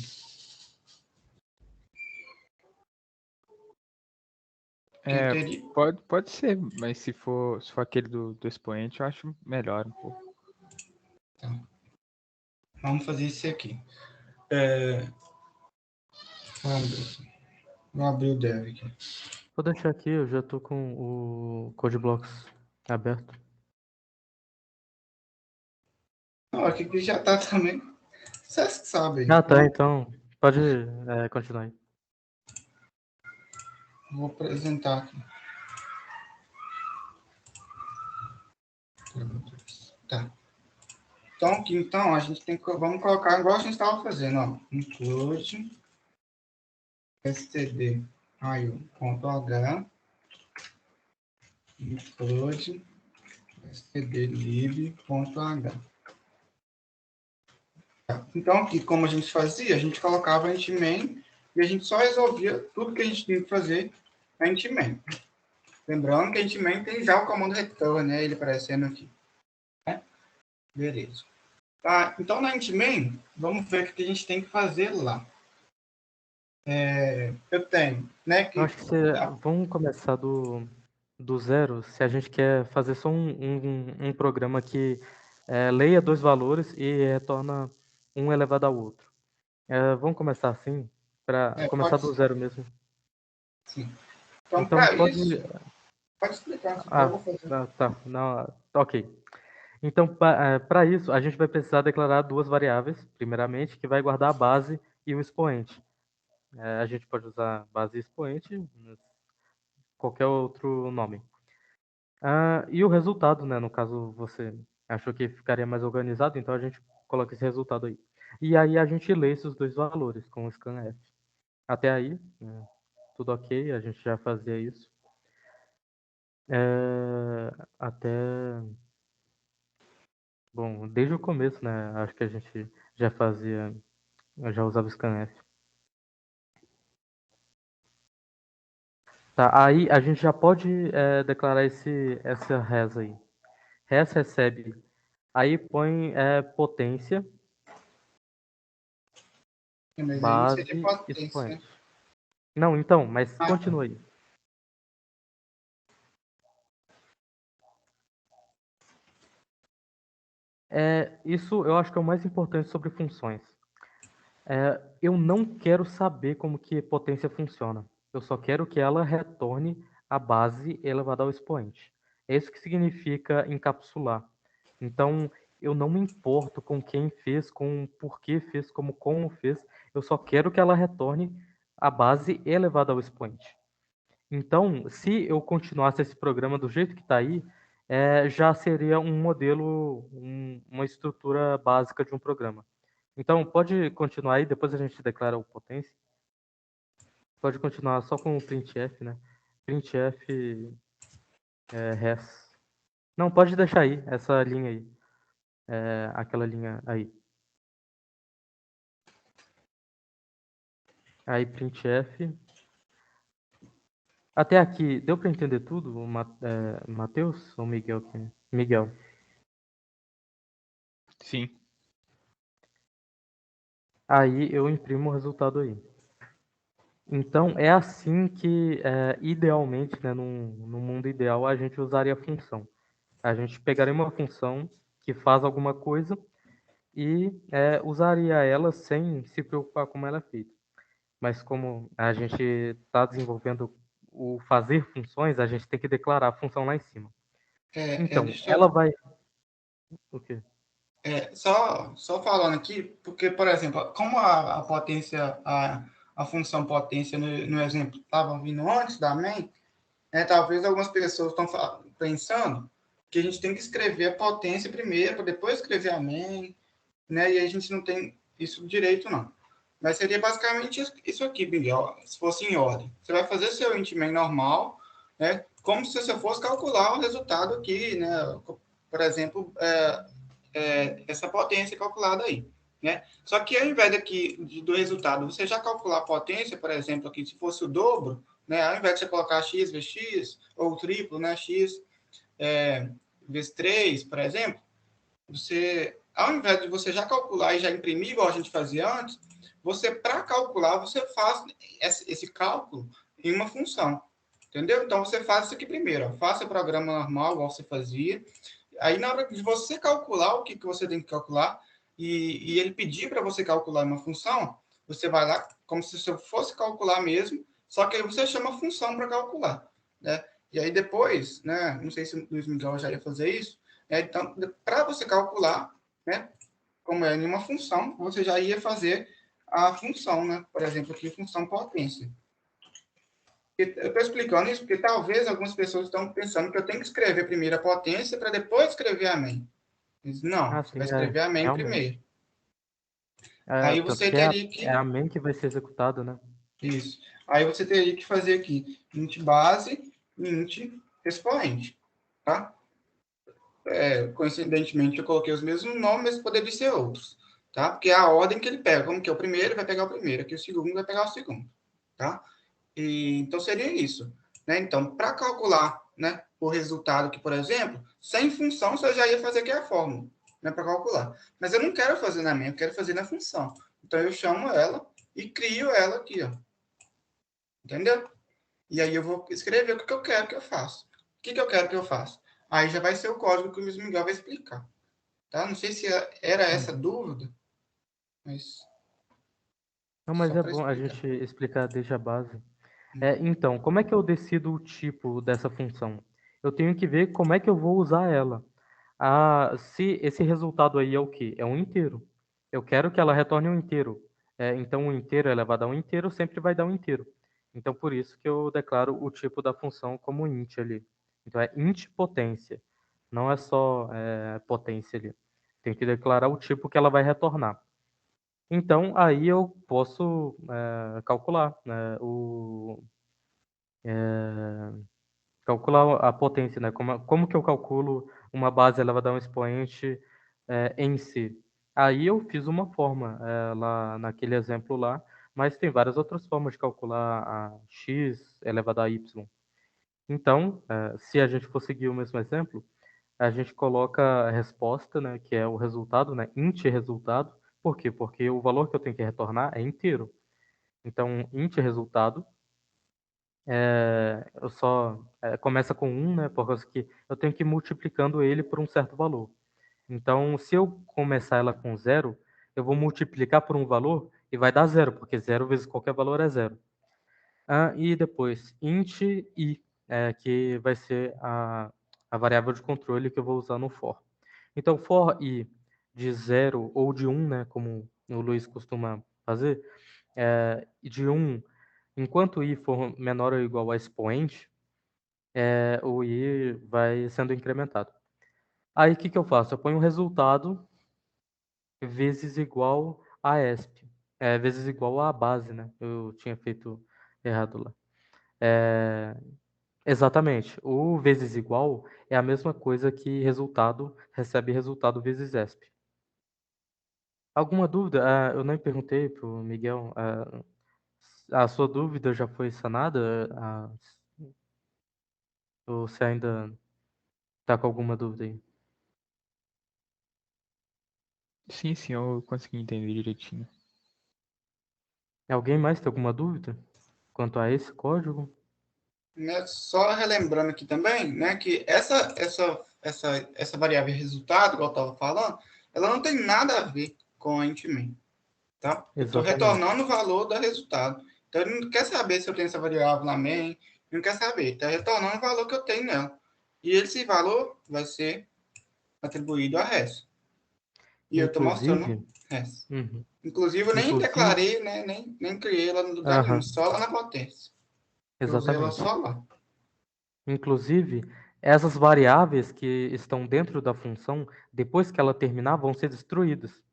Pode ser, mas se for aquele do expoente, eu acho melhor um pouco. Tá. Vamos fazer isso aqui. Vou abrir o dev aqui. Vou deixar aqui, eu já tô com o CodeBlocks aberto. Não, aqui que já tá também. Vocês sabem. Ah, tá, então pode continuar aí. Vou apresentar aqui. Tá. Então a gente tem que, vamos colocar igual a gente estava fazendo, ó. Include std.io.h include stdlib.h. Então, aqui, como a gente fazia, a gente colocava int main e a gente só resolvia tudo que a gente tinha que fazer na int main. Lembrando que a int main tem já o comando return, né? Ele aparecendo aqui. Né? Beleza. Tá, então, na int main, vamos ver o que a gente tem que fazer lá. Eu tenho, né? Eu acho que vamos começar do zero, se a gente quer fazer só um programa que leia dois valores e retorna um elevado ao outro. Vamos começar assim, para começar do zero mesmo. Sim. Então, Então para pode. isso, pode explicar. Eu vou fazer. Tá. Não, ok. Então, para isso, a gente vai precisar declarar duas variáveis, primeiramente, que vai guardar a base e o expoente. A gente pode usar base e expoente, qualquer outro nome. E o resultado, né? No caso, você achou que ficaria mais organizado, então a gente coloca esse resultado aí. E aí a gente lê esses dois valores com o scanf. Até aí, né, tudo ok, a gente já fazia isso. Até... Bom, desde o começo, né? Acho que a gente já fazia, já usava o scanf. Tá, aí a gente já pode declarar essa res aí. Res recebe, aí põe potência, Mas aí seria base, potência, né? expoente. Não, então, mas continua aí. Isso eu acho que é o mais importante sobre funções. Eu não quero saber como que potência funciona. Eu só quero que ela retorne a base elevada ao expoente. É isso que significa encapsular. Então, eu não me importo com quem fez, com o porquê fez, como fez. Eu só quero que ela retorne a base elevada ao expoente. Então, se eu continuasse esse programa do jeito que está aí, já seria um modelo, uma estrutura básica de um programa. Então, pode continuar aí, depois a gente declara o potência. Pode continuar só com o printf, né? Printf res. Não, pode deixar aí, essa linha aí. Aquela linha aí. Aí, printf. Até aqui, deu para entender tudo, Matheus ou Miguel? Miguel. Sim. Aí eu imprimo o resultado aí. Então, é assim que, idealmente, né, no mundo ideal, a gente usaria a função. A gente pegaria uma função que faz alguma coisa e usaria ela sem se preocupar como ela é feita. Mas como a gente está desenvolvendo o fazer funções, a gente tem que declarar a função lá em cima. Então, ela vai... O quê? Só falando aqui, porque, por exemplo, como a potência, a função potência no exemplo estava vindo antes da main, talvez algumas pessoas estão pensando que a gente tem que escrever a potência primeiro, para depois escrever a main, né? E a gente não tem isso direito, não. Mas seria basicamente isso aqui, Miguel, se fosse em ordem. Você vai fazer seu int main normal, né? Como se você fosse calcular o resultado aqui, né? Por exemplo, essa potência calculada aí, né? Só que ao invés do resultado, você já calcular a potência, por exemplo, aqui, se fosse o dobro, né? Ao invés de você colocar x vezes x, ou o triplo, né? X vezes 3, por exemplo, ao invés de você já calcular e já imprimir, igual a gente fazia antes, para calcular, você faz esse cálculo em uma função, entendeu? Então, você faz isso aqui primeiro, ó, faça o programa normal, igual você fazia, aí na hora de você calcular o que você tem que calcular, e ele pedir para você calcular uma função, você vai lá, como se você fosse calcular mesmo, só que aí você chama a função para calcular, né? E aí depois, né, não sei se o Luiz Miguel já ia fazer isso, então, para você calcular, né, como é em uma função, você já ia fazer a função, né? Por exemplo, aqui, função potência. Eu estou explicando isso porque talvez algumas pessoas estão pensando que eu tenho que escrever primeiro a potência para depois escrever a main. Não, você sim, vai escrever a main realmente. primeiro. Aí Tanto você que teria é a main que vai ser executada, né? Isso. Aí você teria que fazer aqui int base e int expoente, tá? Coincidentemente, eu coloquei os mesmos nomes, mas poderiam ser outros, tá? Porque é a ordem que ele pega. Como que é o primeiro, vai pegar o primeiro. Aqui o segundo vai pegar o segundo, tá? Então, seria isso, né? Então, para calcular, né, o resultado aqui, por exemplo, sem função, você já ia fazer aqui a fórmula, né, para calcular. Mas eu não quero fazer na minha, eu quero fazer na função. Então, eu chamo ela e crio ela aqui, ó. Entendeu? E aí eu vou escrever o que eu quero que eu faça. O que eu quero que eu faça? Aí já vai ser o código que o Luiz Miguel vai explicar. Tá? Não sei se era essa dúvida, mas Não, mas só é para bom a explicar. gente explicar desde a base. Então, como é que eu decido o tipo dessa função? Eu tenho que ver como é que eu vou usar ela. Se esse resultado aí é o quê? É um inteiro. Eu quero que ela retorne um inteiro. Então, um inteiro elevado a um inteiro sempre vai dar um inteiro. Então, por isso que eu declaro o tipo da função como int ali. Então, é int potência. Não é só potência ali. Tenho que declarar o tipo que ela vai retornar. Então, aí eu posso calcular, né, calcular a potência, né? Como que eu calculo uma base elevada a um expoente em si? Aí eu fiz uma forma lá naquele exemplo lá, mas tem várias outras formas de calcular a x elevado a y. Então, se a gente for seguir o mesmo exemplo, a gente coloca a resposta, né, que é o resultado, né, int resultado. Por quê? Porque o valor que eu tenho que retornar é inteiro. Então, int resultado, eu só começa com 1, né, por causa que eu tenho que ir multiplicando ele por um certo valor. Então, se eu começar ela com 0, eu vou multiplicar por um valor e vai dar 0, porque 0 vezes qualquer valor é 0. E depois, int i, que vai ser a variável de controle que eu vou usar no for. Então, for i de 0 ou de 1, né, como o Luiz costuma fazer, de 1, enquanto i for menor ou igual a expoente, o i vai sendo incrementado. Aí, o que, que eu faço? Eu ponho o resultado vezes igual a esp, vezes igual a base, né? Eu tinha feito errado lá. Exatamente. O vezes igual é a mesma coisa que resultado recebe resultado vezes esp. Alguma dúvida? Eu nem perguntei para o Miguel. A sua dúvida já foi sanada? Ou você ainda está com alguma dúvida aí? Sim, sim, eu consegui entender direitinho. Alguém mais tem alguma dúvida quanto a esse código? Né, só relembrando aqui também, né, que essa variável resultado, igual eu estava falando, ela não tem nada a ver com a int main, tá? Eu estou Exatamente. retornando o valor do resultado. Então, ele não quer saber se eu tenho essa variável na main, não quer saber. Está retornando o valor que eu tenho nela. E esse valor vai ser atribuído a res. E eu estou mostrando Inclusive, res. uhum, Inclusive, eu nem inclusive, declarei, né, nem criei ela no lugar nenhum, aham, só lá na potência. Eu usei ela exatamente. só lá. Inclusive, essas variáveis que estão dentro da função, depois que ela terminar, vão ser destruídas.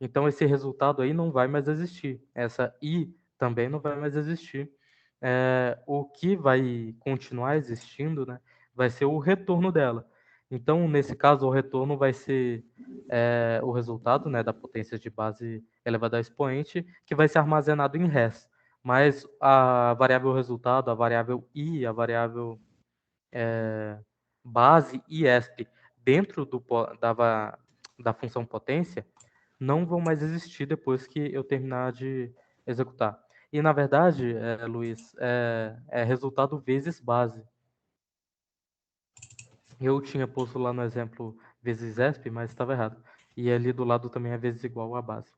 Então, esse resultado aí não vai mais existir. Essa i também não vai mais existir. O que vai continuar existindo, né, vai ser o retorno dela. Então, nesse caso, o retorno vai ser o resultado, né, da potência de base elevada ao expoente, que vai ser armazenado em res. Mas a variável resultado, a variável i, a variável base e esp dentro da função potência não vão mais existir depois que eu terminar de executar. E, na verdade, Luiz, é resultado vezes base. Eu tinha posto lá no exemplo vezes esp, mas estava errado. E ali do lado também é vezes igual a base.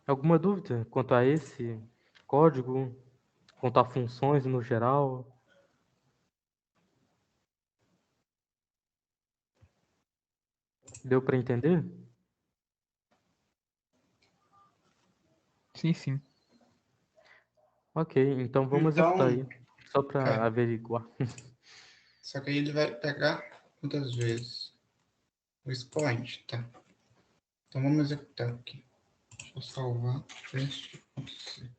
Alguma dúvida quanto a esse código, quanto a funções no geral? Deu para entender? Sim, sim. Ok, então vamos Então, executar aí, só para averiguar. só que aí ele vai pegar quantas vezes? O expoente, tá? Então vamos executar aqui. Deixa eu salvar teste.c.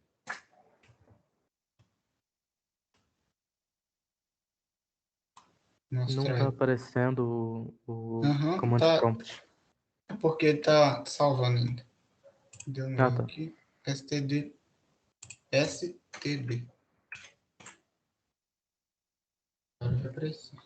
Não Mostrar está aí. aparecendo o Aham, command tá. prompt. É porque tá salvando ainda. Deu um Ah, erro tá. aqui. std. Agora vai aparecer.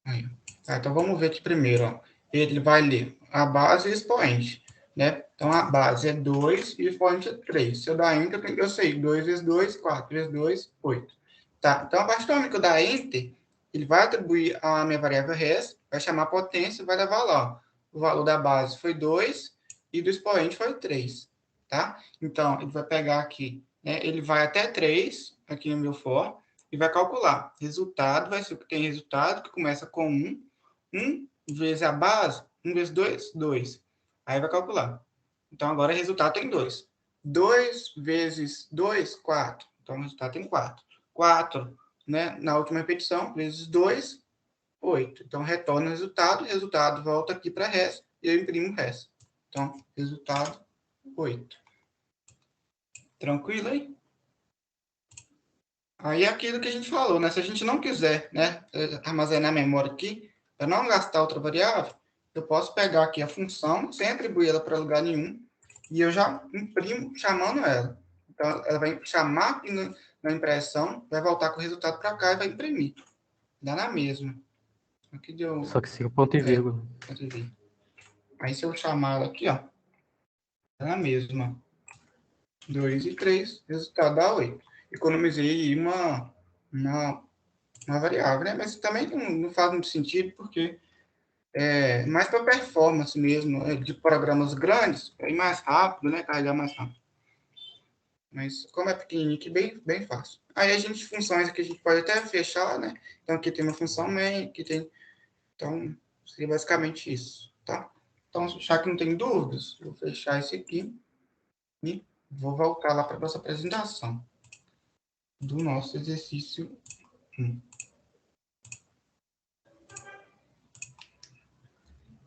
Aí. Tá, então vamos ver aqui primeiro, ó. Ele vai ler a base e o expoente, né? Então a base é 2 e o expoente é 3. Se eu dar enter, eu sei, 2 vezes 2, 4 vezes 2, 8. Tá, então a partir do momento que eu dar enter, ele vai atribuir a minha variável res, vai chamar a potência e vai levar lá, ó. O valor da base foi 2 e do expoente foi 3, tá? Então, ele vai pegar aqui, né? Ele vai até 3, aqui no meu for, e vai calcular. Resultado vai ser o que tem resultado, que começa com 1. 1 vezes a base, 1 vezes 2, 2. Aí vai calcular. Então, agora o resultado tem 2. 2 vezes 2, 4. Então, o resultado tem 4. 4, né, na última repetição, vezes 2, 8. Então, retorna o resultado volta aqui para res, e eu imprimo o res. Então, resultado 8. Tranquilo aí? Aí é aquilo que a gente falou, né? Se a gente não quiser, né, armazenar a memória aqui, para não gastar outra variável, eu posso pegar aqui a função, sem atribuir ela para lugar nenhum, e eu já imprimo chamando ela. Então, ela vai chamar aqui na impressão, vai voltar com o resultado para cá e vai imprimir. Dá na mesma. Aqui deu... Só que sem o ponto e vírgula. Aí, se eu chamar ela aqui, ó, dá na mesma. 2 e 3, resultado dá 8. Economizei uma variável, né? Mas também não faz muito sentido, porque é mais para performance mesmo, de programas grandes, é mais rápido, né? Carregar mais rápido. Mas como é pequenininho aqui, bem fácil. Aí a gente, funções aqui, a gente pode até fechar, né? Então aqui tem uma função main, aqui tem... Então, seria basicamente isso, tá? Então, já que não tem dúvidas, vou fechar esse aqui e vou voltar lá para a nossa apresentação do nosso exercício 1.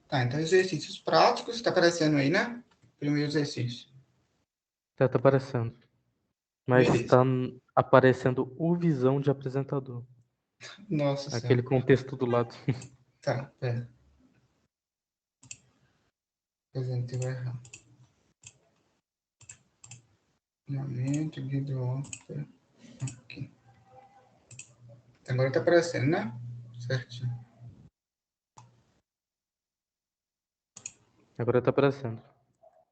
Tá, então exercícios práticos, está aparecendo aí, né? Primeiro exercício. Tá aparecendo. Mas Beleza. está aparecendo o visão de apresentador. Nossa Aquele Senhora. contexto do lado. Tá, pera. Apresentei o errado. Momento, guido, aqui. Agora tá aparecendo, né? Certinho. Agora tá aparecendo.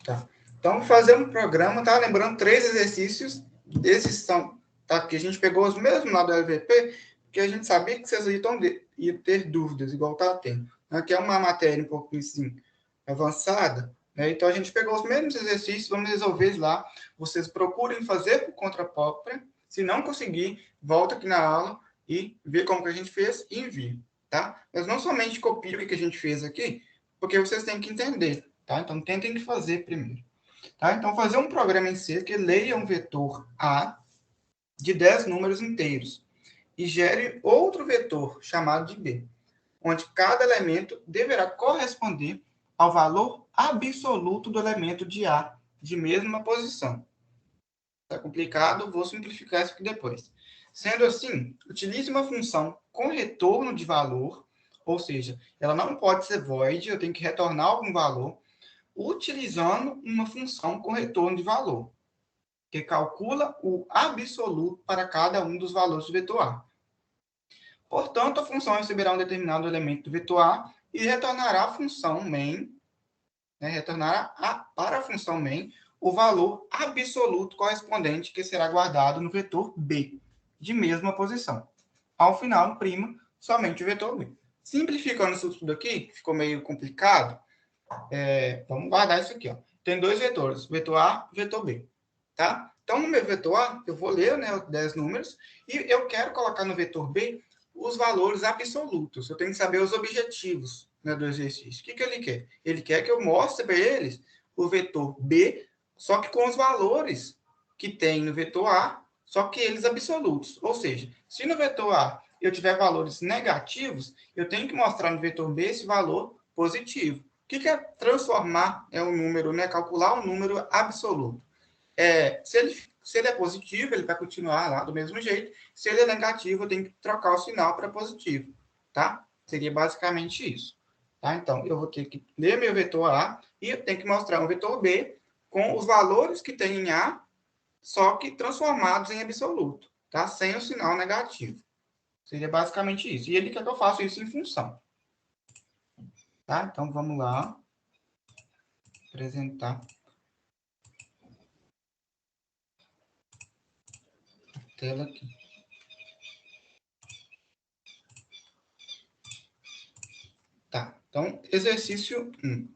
Tá. Então, fazer um programa, tá? Lembrando, 3 exercícios. Esses são, tá? Que a gente pegou os mesmos lá do LVP, porque a gente sabia que vocês iam ter dúvidas, igual tá tendo. Aqui é uma matéria um pouquinho assim, avançada, né? Então, a gente pegou os mesmos exercícios, vamos resolver lá. Vocês procurem fazer por conta própria. Se não conseguir, volta aqui na aula e vê como que a gente fez e envia, tá? Mas não somente copie o que a gente fez aqui, porque vocês têm que entender, tá? Então, tentem fazer primeiro. Tá? Então, fazer um programa em C que leia um vetor A de 10 números inteiros e gere outro vetor chamado de B, onde cada elemento deverá corresponder ao valor absoluto do elemento de A de mesma posição. Está complicado, vou simplificar isso aqui depois. Sendo assim, utilize uma função com retorno de valor, ou seja, ela não pode ser void, eu tenho que retornar algum valor, utilizando uma função com retorno de valor, que calcula o absoluto para cada um dos valores do vetor A. Portanto, a função receberá um determinado elemento do vetor A e retornará a função main, para a função main o valor absoluto correspondente que será guardado no vetor B, de mesma posição. Ao final, imprima somente o vetor B. Simplificando isso tudo aqui, ficou meio complicado, vamos guardar isso aqui. Ó. Tem dois vetores, vetor A e vetor B. Tá? Então, no meu vetor A, eu vou ler, né, 10 números, e eu quero colocar no vetor B os valores absolutos. Eu tenho que saber os objetivos, né, do exercício. O que ele quer? Ele quer que eu mostre para eles o vetor B, só que com os valores que tem no vetor A, só que eles absolutos. Ou seja, se no vetor A eu tiver valores negativos, eu tenho que mostrar no vetor B esse valor positivo. O que é transformar um número, né? Calcular um número absoluto? Se ele é positivo, ele vai continuar lá do mesmo jeito. Se ele é negativo, eu tenho que trocar o sinal para positivo, tá? Seria basicamente isso. Tá? Então, eu vou ter que ler meu vetor A e eu tenho que mostrar um vetor B com os valores que tem em A, só que transformados em absoluto, tá? Sem o sinal negativo. Seria basicamente isso. E ele quer que eu faça isso em função. Tá? Então, vamos lá. Apresentar. Tela aqui. Tá, então, exercício 1.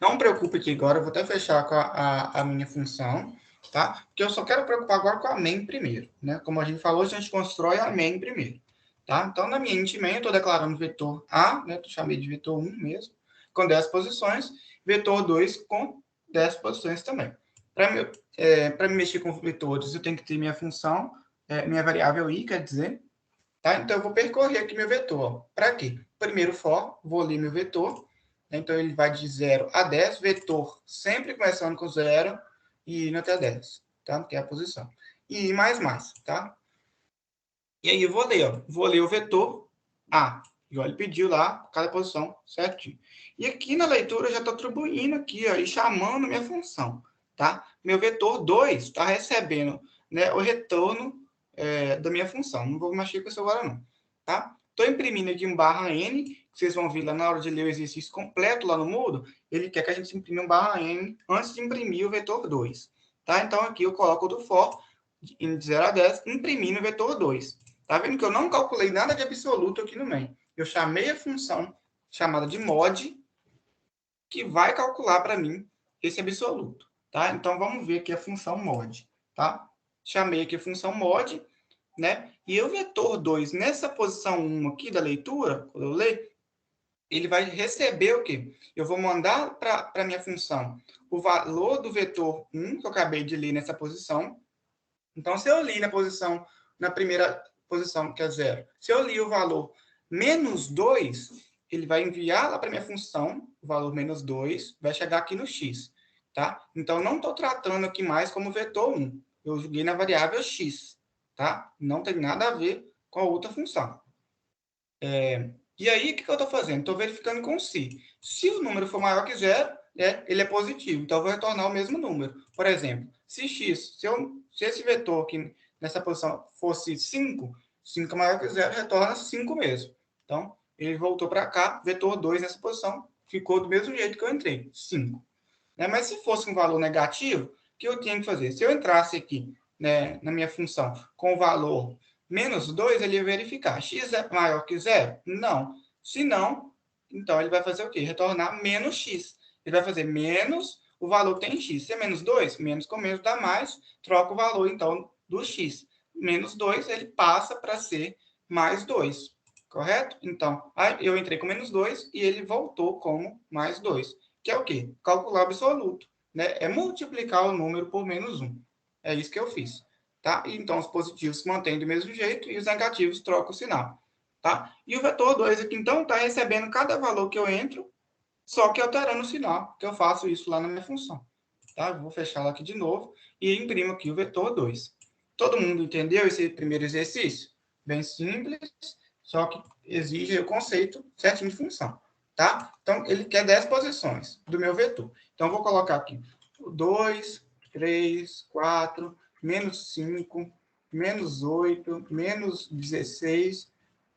Não preocupe que agora eu vou até fechar com a minha função, tá? Porque eu só quero preocupar agora com a main primeiro, né? Como a gente falou, a gente constrói a main primeiro, tá? Então, na minha int main, eu estou declarando vetor A, né? Eu chamei de vetor 1 mesmo, com 10 posições, vetor 2 com 10 posições também. Para me mexer com vetores, eu tenho que ter minha função, minha variável i, quer dizer, tá? Então, eu vou percorrer aqui meu vetor. Para quê? Primeiro for, vou ler meu vetor. Então, ele vai de 0 a 10. Vetor sempre começando com 0 e indo até 10. Tá? Que é a posição. E mais, tá? E aí, eu vou ler. Ó. Vou ler o vetor A. Igual ele pediu lá, cada posição certinho. E aqui na leitura, eu já estou atribuindo aqui, ó, e chamando minha função. Tá? Meu vetor 2 está recebendo, né, o retorno da minha função. Não vou mexer com isso agora, não. Tá? Estou imprimindo aqui um /n, que vocês vão ver lá na hora de ler o exercício completo lá no Moodle, ele quer que a gente imprima um /n antes de imprimir o vetor 2. Tá? Então, aqui eu coloco o do for, de 0 a 10, imprimindo o vetor 2. Tá vendo que eu não calculei nada de absoluto aqui no main. Eu chamei a função chamada de mod, que vai calcular para mim esse absoluto. Tá? Então, vamos ver aqui a função mod. Tá? Chamei aqui a função mod, né? E o vetor 2, nessa posição 1 aqui da leitura, quando eu ler, ele vai receber o quê? Eu vou mandar para a minha função o valor do vetor 1, que eu acabei de ler nessa posição. Então, se eu li na primeira posição, que é 0, se eu li o valor menos 2, ele vai enviar lá para a minha função, o valor menos 2, vai chegar aqui no x. Tá? Então, não estou tratando aqui mais como vetor 1. Eu joguei na variável x. Tá? Não tem nada a ver com a outra função. E aí, o que eu estou fazendo? Estou verificando com si. Se o número for maior que 0, ele é positivo. Então, eu vou retornar o mesmo número. Por exemplo, se x, se esse vetor aqui nessa posição fosse 5, 5 é maior que 0, retorna 5 mesmo. Então, ele voltou para cá, vetor 2 nessa posição, ficou do mesmo jeito que eu entrei, 5. Mas se fosse um valor negativo, o que eu tinha que fazer? Se eu entrasse aqui, né, na minha função com o valor menos 2, ele ia verificar. X é maior que 0? Não. Se não, então ele vai fazer o quê? Retornar menos x. Ele vai fazer menos o valor que tem em x. Se é menos 2, menos com menos dá mais, troca o valor, então, do x. Menos 2, ele passa para ser mais 2. Correto? Então, aí eu entrei com menos 2 e ele voltou como mais 2. Que é o quê? Calcular absoluto. Né? É multiplicar o número por menos 1. É isso que eu fiz. Tá? Então, os positivos se mantêm do mesmo jeito e os negativos trocam o sinal. Tá? E o vetor 2 aqui, então, está recebendo cada valor que eu entro, só que alterando o sinal, que eu faço isso lá na minha função. tá? Eu vou fechar ela aqui de novo e imprimo aqui o vetor 2. Todo mundo entendeu esse primeiro exercício? Bem simples, só que exige o conceito certinho de função, tá? Então, ele quer 10 posições do meu vetor. Então, eu vou colocar aqui 2, 3, 4, menos 5, menos 8, menos 16,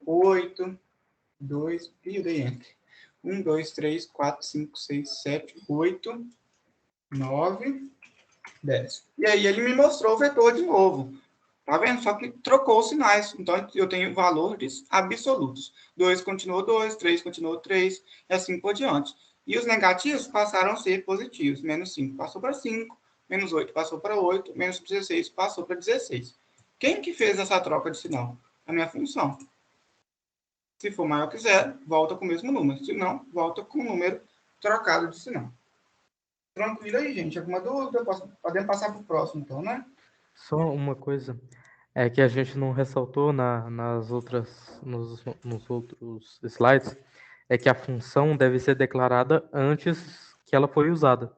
8, 2, e eu dei entre. 1, 2, 3, 4, 5, 6, 7, 8, 9, 10. E aí ele me mostrou o vetor de novo. Tá vendo? Só que trocou os sinais. Então eu tenho valores absolutos. 2 continuou 2, 3 continuou 3, e assim por diante. E os negativos passaram a ser positivos. Menos 5 passou para 5, menos 8 passou para 8, menos 16 passou para 16. Quem que fez essa troca de sinal? A minha função. Se for maior que zero, volta com o mesmo número. Se não, volta com o número trocado de sinal. Tranquilo aí, gente? Alguma dúvida? Podemos passar para o próximo, então, né? Só uma coisa é que a gente não ressaltou nas outras, nos outros slides, é que a função deve ser declarada antes que ela foi usada.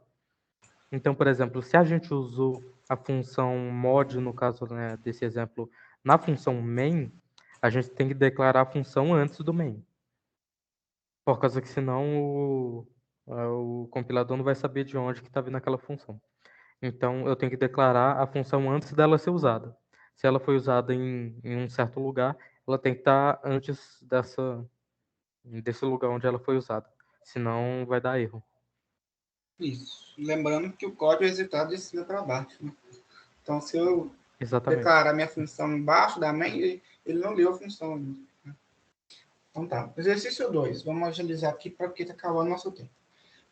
Então, por exemplo, se a gente usou a função mod, no caso, né, desse exemplo, na função main, a gente tem que declarar a função antes do main. Por causa que senão o compilador não vai saber de onde que está vindo aquela função. Então, eu tenho que declarar a função antes dela ser usada. Se ela foi usada em um certo lugar, ela tem que estar antes desse lugar onde ela foi usada. Senão, vai dar erro. Isso. Lembrando que o código é executado de cima para baixo, né? Então, se eu Exatamente. declarar minha função embaixo da main, ele não leu a função ainda. Então tá. Exercício 2. Vamos agilizar aqui porque está acabando o nosso tempo.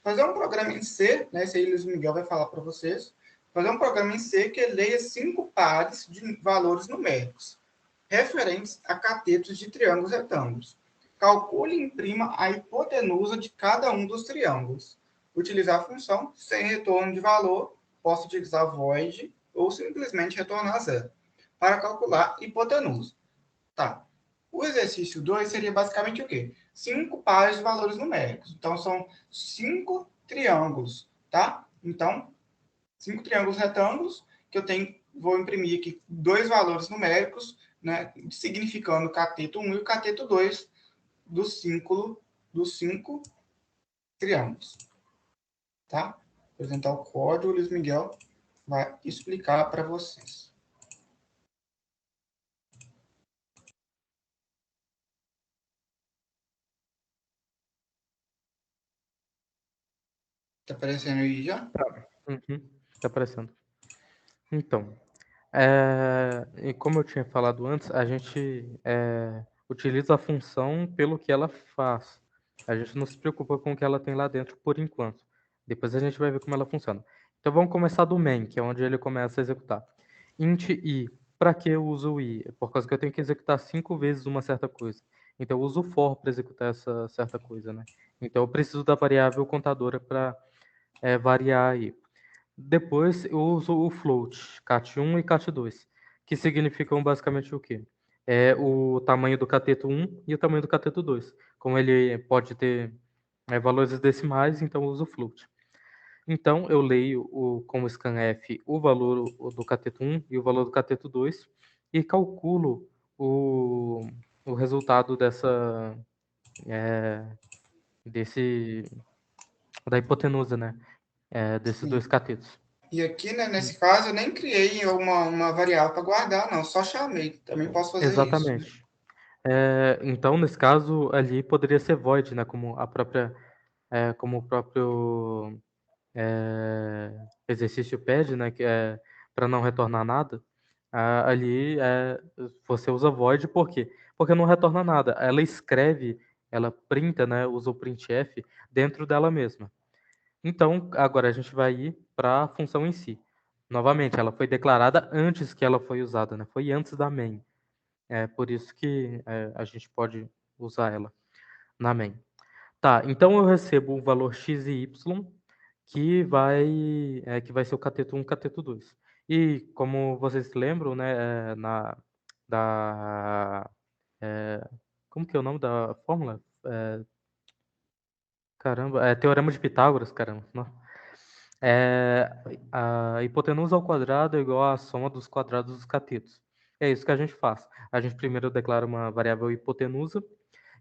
Fazer um programa em C, né? Esse aí o Luiz Miguel vai falar para vocês. Fazer um programa em C que leia 5 pares de valores numéricos referentes a catetos de triângulos retângulos. Calcule e imprima a hipotenusa de cada um dos triângulos. Utilizar a função sem retorno de valor, posso utilizar void ou simplesmente retornar zero para calcular hipotenusa. Tá. O exercício 2 seria basicamente o quê? 5 pares de valores numéricos. Então, são 5 triângulos, tá? Então, 5 triângulos retângulos, que eu tenho, vou imprimir aqui dois valores numéricos, né, significando o cateto 1 e o cateto 2 dos 5 triângulos. Tá? Vou apresentar o código, o Luiz Miguel vai explicar para vocês. Tá aparecendo aí já? Uhum, tá aparecendo. Então, e como eu tinha falado antes, a gente utiliza a função pelo que ela faz. A gente não se preocupa com o que ela tem lá dentro por enquanto. Depois a gente vai ver como ela funciona. Então vamos começar do main, que é onde ele começa a executar. Int i. Para que eu uso o i? Por causa que eu tenho que executar 5 vezes uma certa coisa. Então eu uso o for para executar essa certa coisa, né? Então eu preciso da variável contadora para variar aí. Depois eu uso o float, cat1 e cat2, que significam basicamente o quê? É o tamanho do cateto 1 e o tamanho do cateto 2. Como ele pode ter valores decimais, então eu uso o float. Então eu leio como scanf o valor do cateto 1 e o valor do cateto 2 e calculo o resultado da hipotenusa, né? Desses dois Sim. catetos. E aqui, né, nesse caso, eu nem criei uma variável para guardar, não. Só chamei. Também posso fazer isso. Né? Exatamente. Então, nesse caso, ali poderia ser void, né? Como o próprio exercício pede, né? Que é para não retornar nada. Ali você usa void, por quê? Porque não retorna nada. Ela escreve, ela printa, né? Usa o printf dentro dela mesma. Então, agora a gente vai ir para a função em si. Novamente, ela foi declarada antes que ela foi usada, né? Foi antes da main. É por isso que a gente pode usar ela na main. Tá, então eu recebo um valor x e y que vai ser o cateto 1 e o cateto 2. E como vocês se lembram, né, da, é, como que é o nome da fórmula? Caramba, Teorema de Pitágoras, caramba. Não. A hipotenusa ao quadrado é igual à soma dos quadrados dos catetos. É isso que a gente faz. A gente primeiro declara uma variável hipotenusa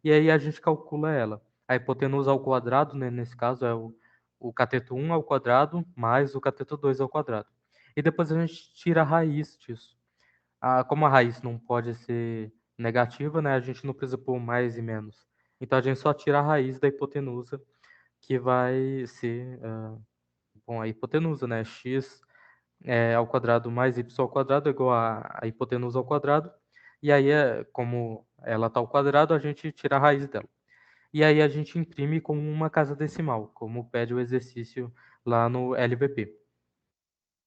e aí a gente calcula ela. A hipotenusa ao quadrado, né, nesse caso, é o cateto 1 ao quadrado mais o cateto 2 ao quadrado. E depois a gente tira a raiz disso. Como a raiz não pode ser negativa, né, a gente não precisa pôr mais e menos. Então a gente só tira a raiz da hipotenusa, que vai ser a hipotenusa, né? X ao quadrado mais y ao quadrado é igual a hipotenusa ao quadrado. E aí, como ela está ao quadrado, a gente tira a raiz dela. E aí a gente imprime como uma casa decimal, como pede o exercício lá no LVP.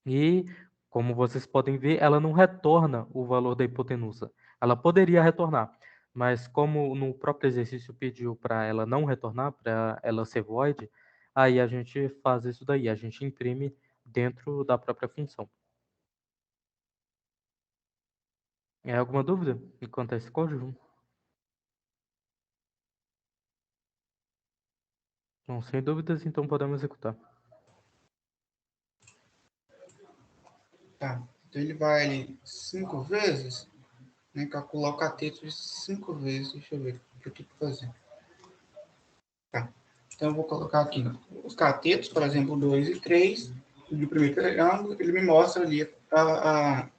E, como vocês podem ver, ela não retorna o valor da hipotenusa. Ela poderia retornar, mas como no próprio exercício pediu para ela não retornar, para ela ser void, aí a gente faz isso daí, a gente imprime dentro da própria função. Alguma dúvida quanto a esse código? Não, sem dúvidas, então podemos executar. Tá. Então ele vai ali 5 vezes, né? Calcular o cateto de 5 vezes. Deixa eu ver o que eu tenho que fazer. Tá. Então eu vou colocar aqui os catetos, por exemplo, 2 e 3. Do primeiro triângulo, ele me mostra ali a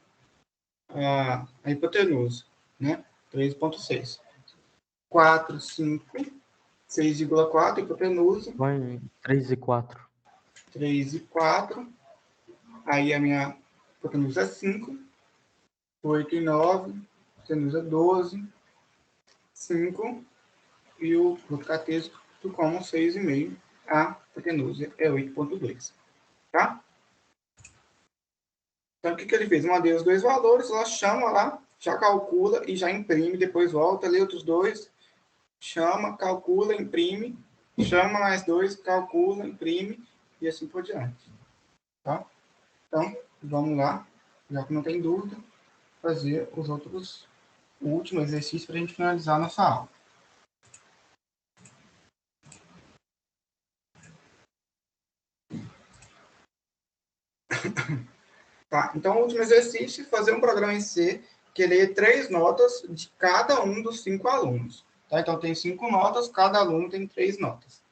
hipotenusa, né? 3,6. 4, 5, 6,4, hipotenusa. Vai em 3 e 4. 3 e 4. Aí a minha hipotenusa é 5. 8 e 9. Hipotenusa 12. 5. E o outro cateto como 6,5. A hipotenusa é 8,2. Tá? Então, o que ele fez? Mandei os dois valores, ela chama lá, já calcula e já imprime, depois volta, lê outros dois, chama, calcula, imprime, chama mais dois, calcula, imprime, e assim por diante. Tá? Então, vamos lá, já que não tem dúvida, fazer o último exercício para a gente finalizar a nossa aula. Tá? Então, o último exercício é fazer um programa em C que lê 3 notas de cada um dos 5 alunos. Tá? Então, tem 5 notas, cada aluno tem 3 notas.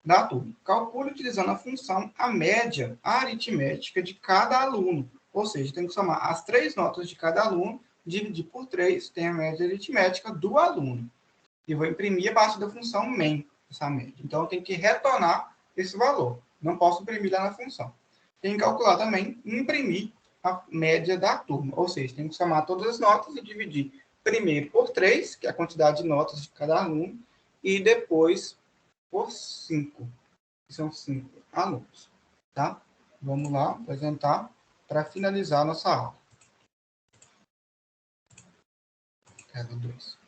Da turma. Calcule utilizando a função a média aritmética de cada aluno. Ou seja, tem que somar as 3 notas de cada aluno, dividir por 3, tem a média aritmética do aluno. E vou imprimir abaixo da função main, essa média. Então, eu tenho que retornar esse valor. Não posso imprimir lá na função. Tem que calcular também, imprimir a média da turma. Ou seja, tem que somar todas as notas e dividir primeiro por 3, que é a quantidade de notas de cada aluno, e depois por 5, que são 5 alunos. Tá? Vamos lá, apresentar para finalizar a nossa aula. Tela 2.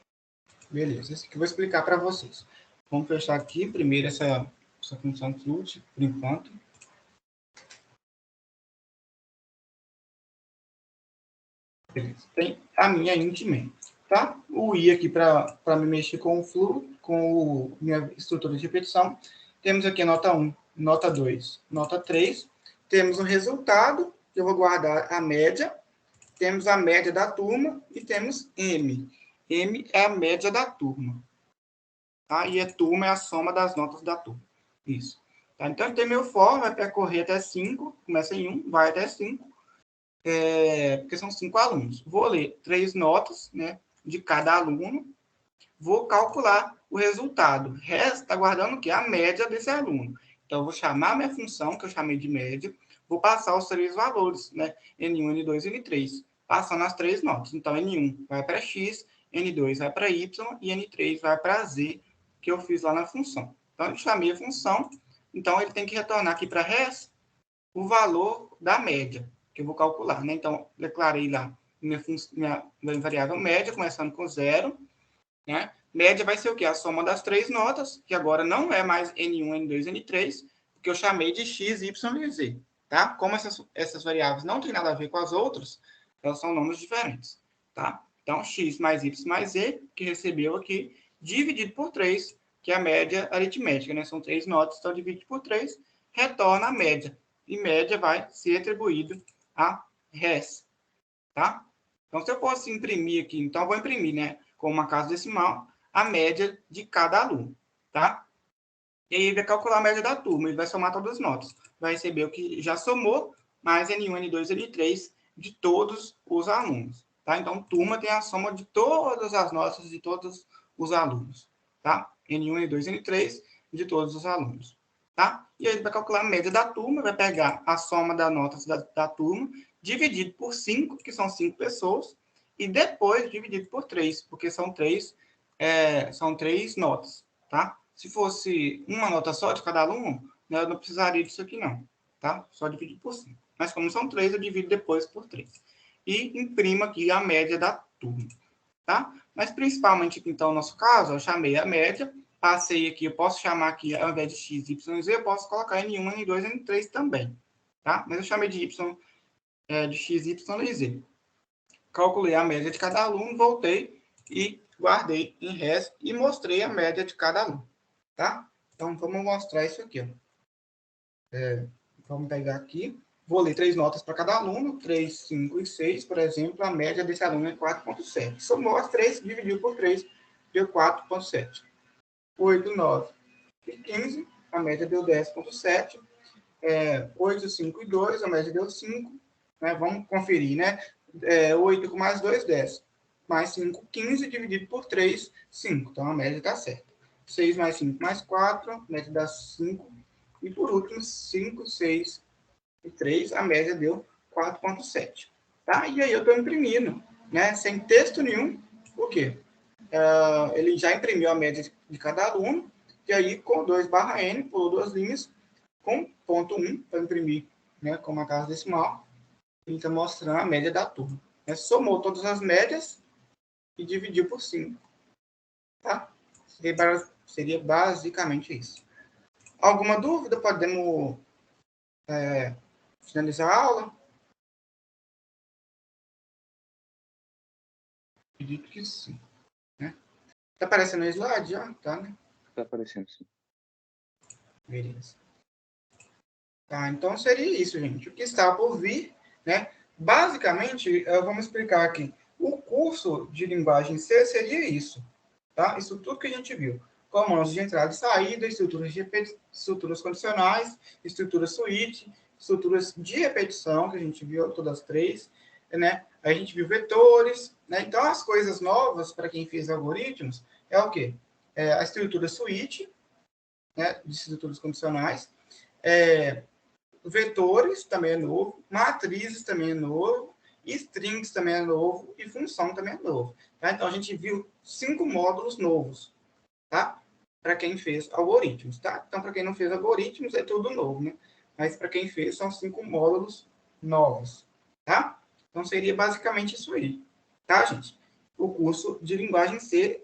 Beleza, esse aqui eu vou explicar para vocês. Vamos fechar aqui primeiro essa função float, por enquanto. Beleza. Tem a minha int main, tá? O i aqui para me mexer com o fluxo, com minha estrutura de repetição. Temos aqui a nota 1, nota 2, nota 3. Temos o resultado, que eu vou guardar a média. Temos a média da turma e temos M. M é a média da turma. Tá? E a turma é a soma das notas da turma. Isso. Tá? Então, tem meu for, vai percorrer até 5, começa em 1, vai até 5. Porque são 5 alunos. Vou ler 3 notas, né, de cada aluno. Vou calcular o resultado. Resta guardando o quê? A média desse aluno. Então, eu vou chamar a minha função, que eu chamei de média, vou passar os 3 valores, né? N1, N2 e N3, passando as 3 notas. Então, N1 vai para X, N2 vai para Y e N3 vai para Z, que eu fiz lá na função. Então, eu chamei a função, então ele tem que retornar aqui para res o valor da média, que eu vou calcular, né? Então, declarei lá minha variável média, começando com 0, né? Média vai ser o quê? A soma das 3 notas, que agora não é mais N1, N2, N3, que eu chamei de X, Y e Z. Tá? Como essas variáveis não têm nada a ver com as outras, elas são nomes diferentes. Tá? Então, X mais Y mais Z, que recebeu aqui, dividido por 3, que é a média aritmética. Né? São 3 notas, então dividido por 3, retorna a média. E média vai ser atribuído a res, tá? Então, se eu fosse imprimir aqui, então eu vou imprimir, né, com uma casa decimal, a média de cada aluno, tá? E aí ele vai calcular a média da turma, ele vai somar todas as notas. Vai receber o que já somou, mais N1, N2, N3 de todos os alunos, tá? Então, turma tem a soma de todas as notas de todos os alunos, tá? N1, N2, N3 de todos os alunos, tá? E aí ele vai calcular a média da turma, vai pegar a soma das notas da turma, dividido por 5, que são 5 pessoas, e depois dividido por 3, porque são três notas, tá? Se fosse uma nota só de cada aluno, né, eu não precisaria disso aqui, não, tá? Só dividir por 5. Mas como são 3, eu divido depois por 3. E imprimo aqui a média da turma, tá? Mas principalmente aqui, então, no nosso caso, eu chamei a média, passei aqui, eu posso chamar aqui, ao invés de x, y, z, eu posso colocar N1, N2, N3 também, tá? Mas eu chamei de y, de x, y e z. Calculei a média de cada aluno, voltei e guardei em res e mostrei a média de cada aluno, tá? Então, vamos mostrar isso aqui, ó. Vamos pegar aqui. Vou ler 3 notas para cada aluno, 3, 5 e 6, por exemplo, a média desse aluno é 4,7. Somou as 3, dividiu por 3, deu 4,7. 8, 9 e 15, a média deu 10,7. 8, 5 e 2, a média deu 5. Né? Vamos conferir, né? 8 com mais 2, 10. Mais 5, 15, dividido por 3, 5. Então, a média está certa. 6 mais 5 mais 4, a média dá 5. E, por último, 5, 6 e 3, a média deu 4,7. Tá? E aí eu estou imprimindo, né? Sem texto nenhum. Por quê? Ele já imprimiu a média de cada aluno. E aí, com 2/n, pulou 2 linhas, com ponto 1, para imprimir, né, com uma casa decimal. Ele está mostrando a média da turma. Somou todas as médias e dividiu por 5. Tá? Seria basicamente isso. Alguma dúvida? Podemos finalizar a aula? Acredito que sim. Né? Tá aparecendo no slide já? Tá, né? Tá aparecendo, sim. Beleza. Tá, então seria isso, gente. O que está por vir, né? Basicamente, vamos explicar aqui. O curso de linguagem C seria isso, tá? Isso tudo que a gente viu. Comandos de entrada e saída, estruturas condicionais, estrutura switch, estruturas de repetição, que a gente viu todas as 3, né? A gente viu vetores, né? Então, as coisas novas, para quem fez algoritmos, é o quê? A estrutura switch, né? De estruturas condicionais, vetores também é novo, matrizes também é novo, strings também é novo e função também é novo. Tá? Então, a gente viu 5 módulos novos, tá? Para quem fez algoritmos, tá? Então, para quem não fez algoritmos, é tudo novo, né? Mas para quem fez, são 5 módulos novos, tá? Então, seria basicamente isso aí, tá, gente? O curso de linguagem C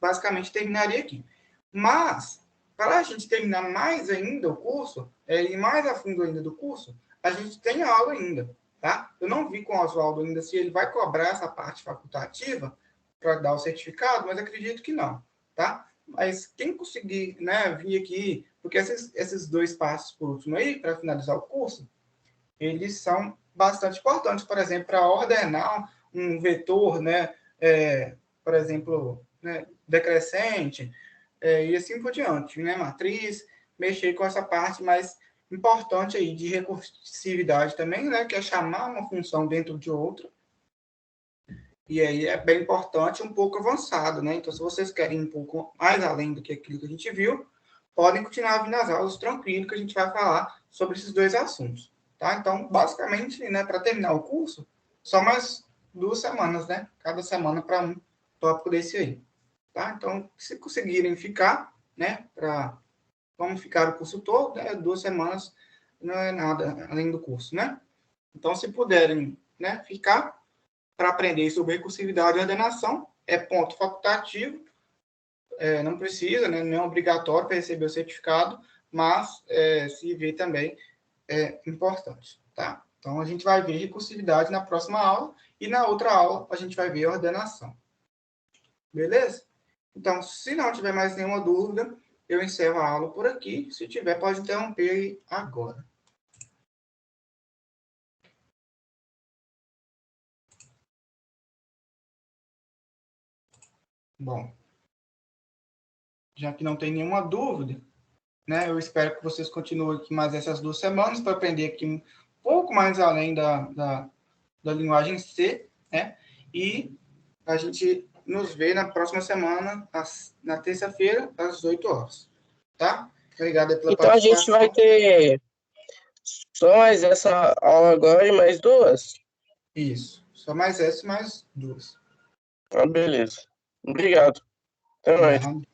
basicamente terminaria aqui. Mas, para a gente terminar mais ainda o curso, ir mais a fundo ainda do curso, a gente tem aula ainda, tá? Eu não vi com o Oswaldo ainda se ele vai cobrar essa parte facultativa para dar o certificado, mas acredito que não, tá? Mas quem conseguir, né, vir aqui, porque esses 2 passos por último aí, para finalizar o curso, eles são bastante importantes, por exemplo, para ordenar um vetor, né, por exemplo, né, decrescente, e assim por diante, né? Matriz, mexer com essa parte mais importante aí de recursividade também, né? Que é chamar uma função dentro de outra. E aí é bem importante, um pouco avançado, né? Então, se vocês querem um pouco mais além do que aquilo que a gente viu, podem continuar vindo nas aulas tranquilo, que a gente vai falar sobre esses 2 assuntos, tá? Então, basicamente, né, para terminar o curso, só mais 2 semanas, né? Cada semana para um tópico desse aí. Tá? Então, se conseguirem ficar, né, vamos ficar o curso todo, 2 semanas não é nada além do curso, né? Então, se puderem, né, ficar para aprender sobre recursividade e ordenação, é ponto facultativo, não precisa, né, não é obrigatório para receber o certificado, mas se vê também é importante, tá? Então, a gente vai ver recursividade na próxima aula e na outra aula a gente vai ver ordenação. Beleza? Então, se não tiver mais nenhuma dúvida, eu encerro a aula por aqui. Se tiver, pode interromper aí agora. Bom, já que não tem nenhuma dúvida, né, eu espero que vocês continuem aqui mais essas 2 semanas para aprender aqui um pouco mais além da linguagem C, né? E a gente nos vê na próxima semana, na terça-feira, às 8 horas. Tá? Obrigado pela Então a gente vai participação. ter só mais essa aula agora e mais 2? Isso. Só mais essa e mais 2. Ah, beleza. Obrigado. Até mais. Nada.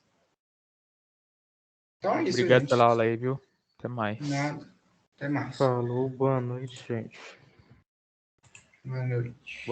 Então é isso, Obrigado gente. pela aula aí, viu? Até mais. Nada. Até mais. Falou, boa noite, gente. Boa noite.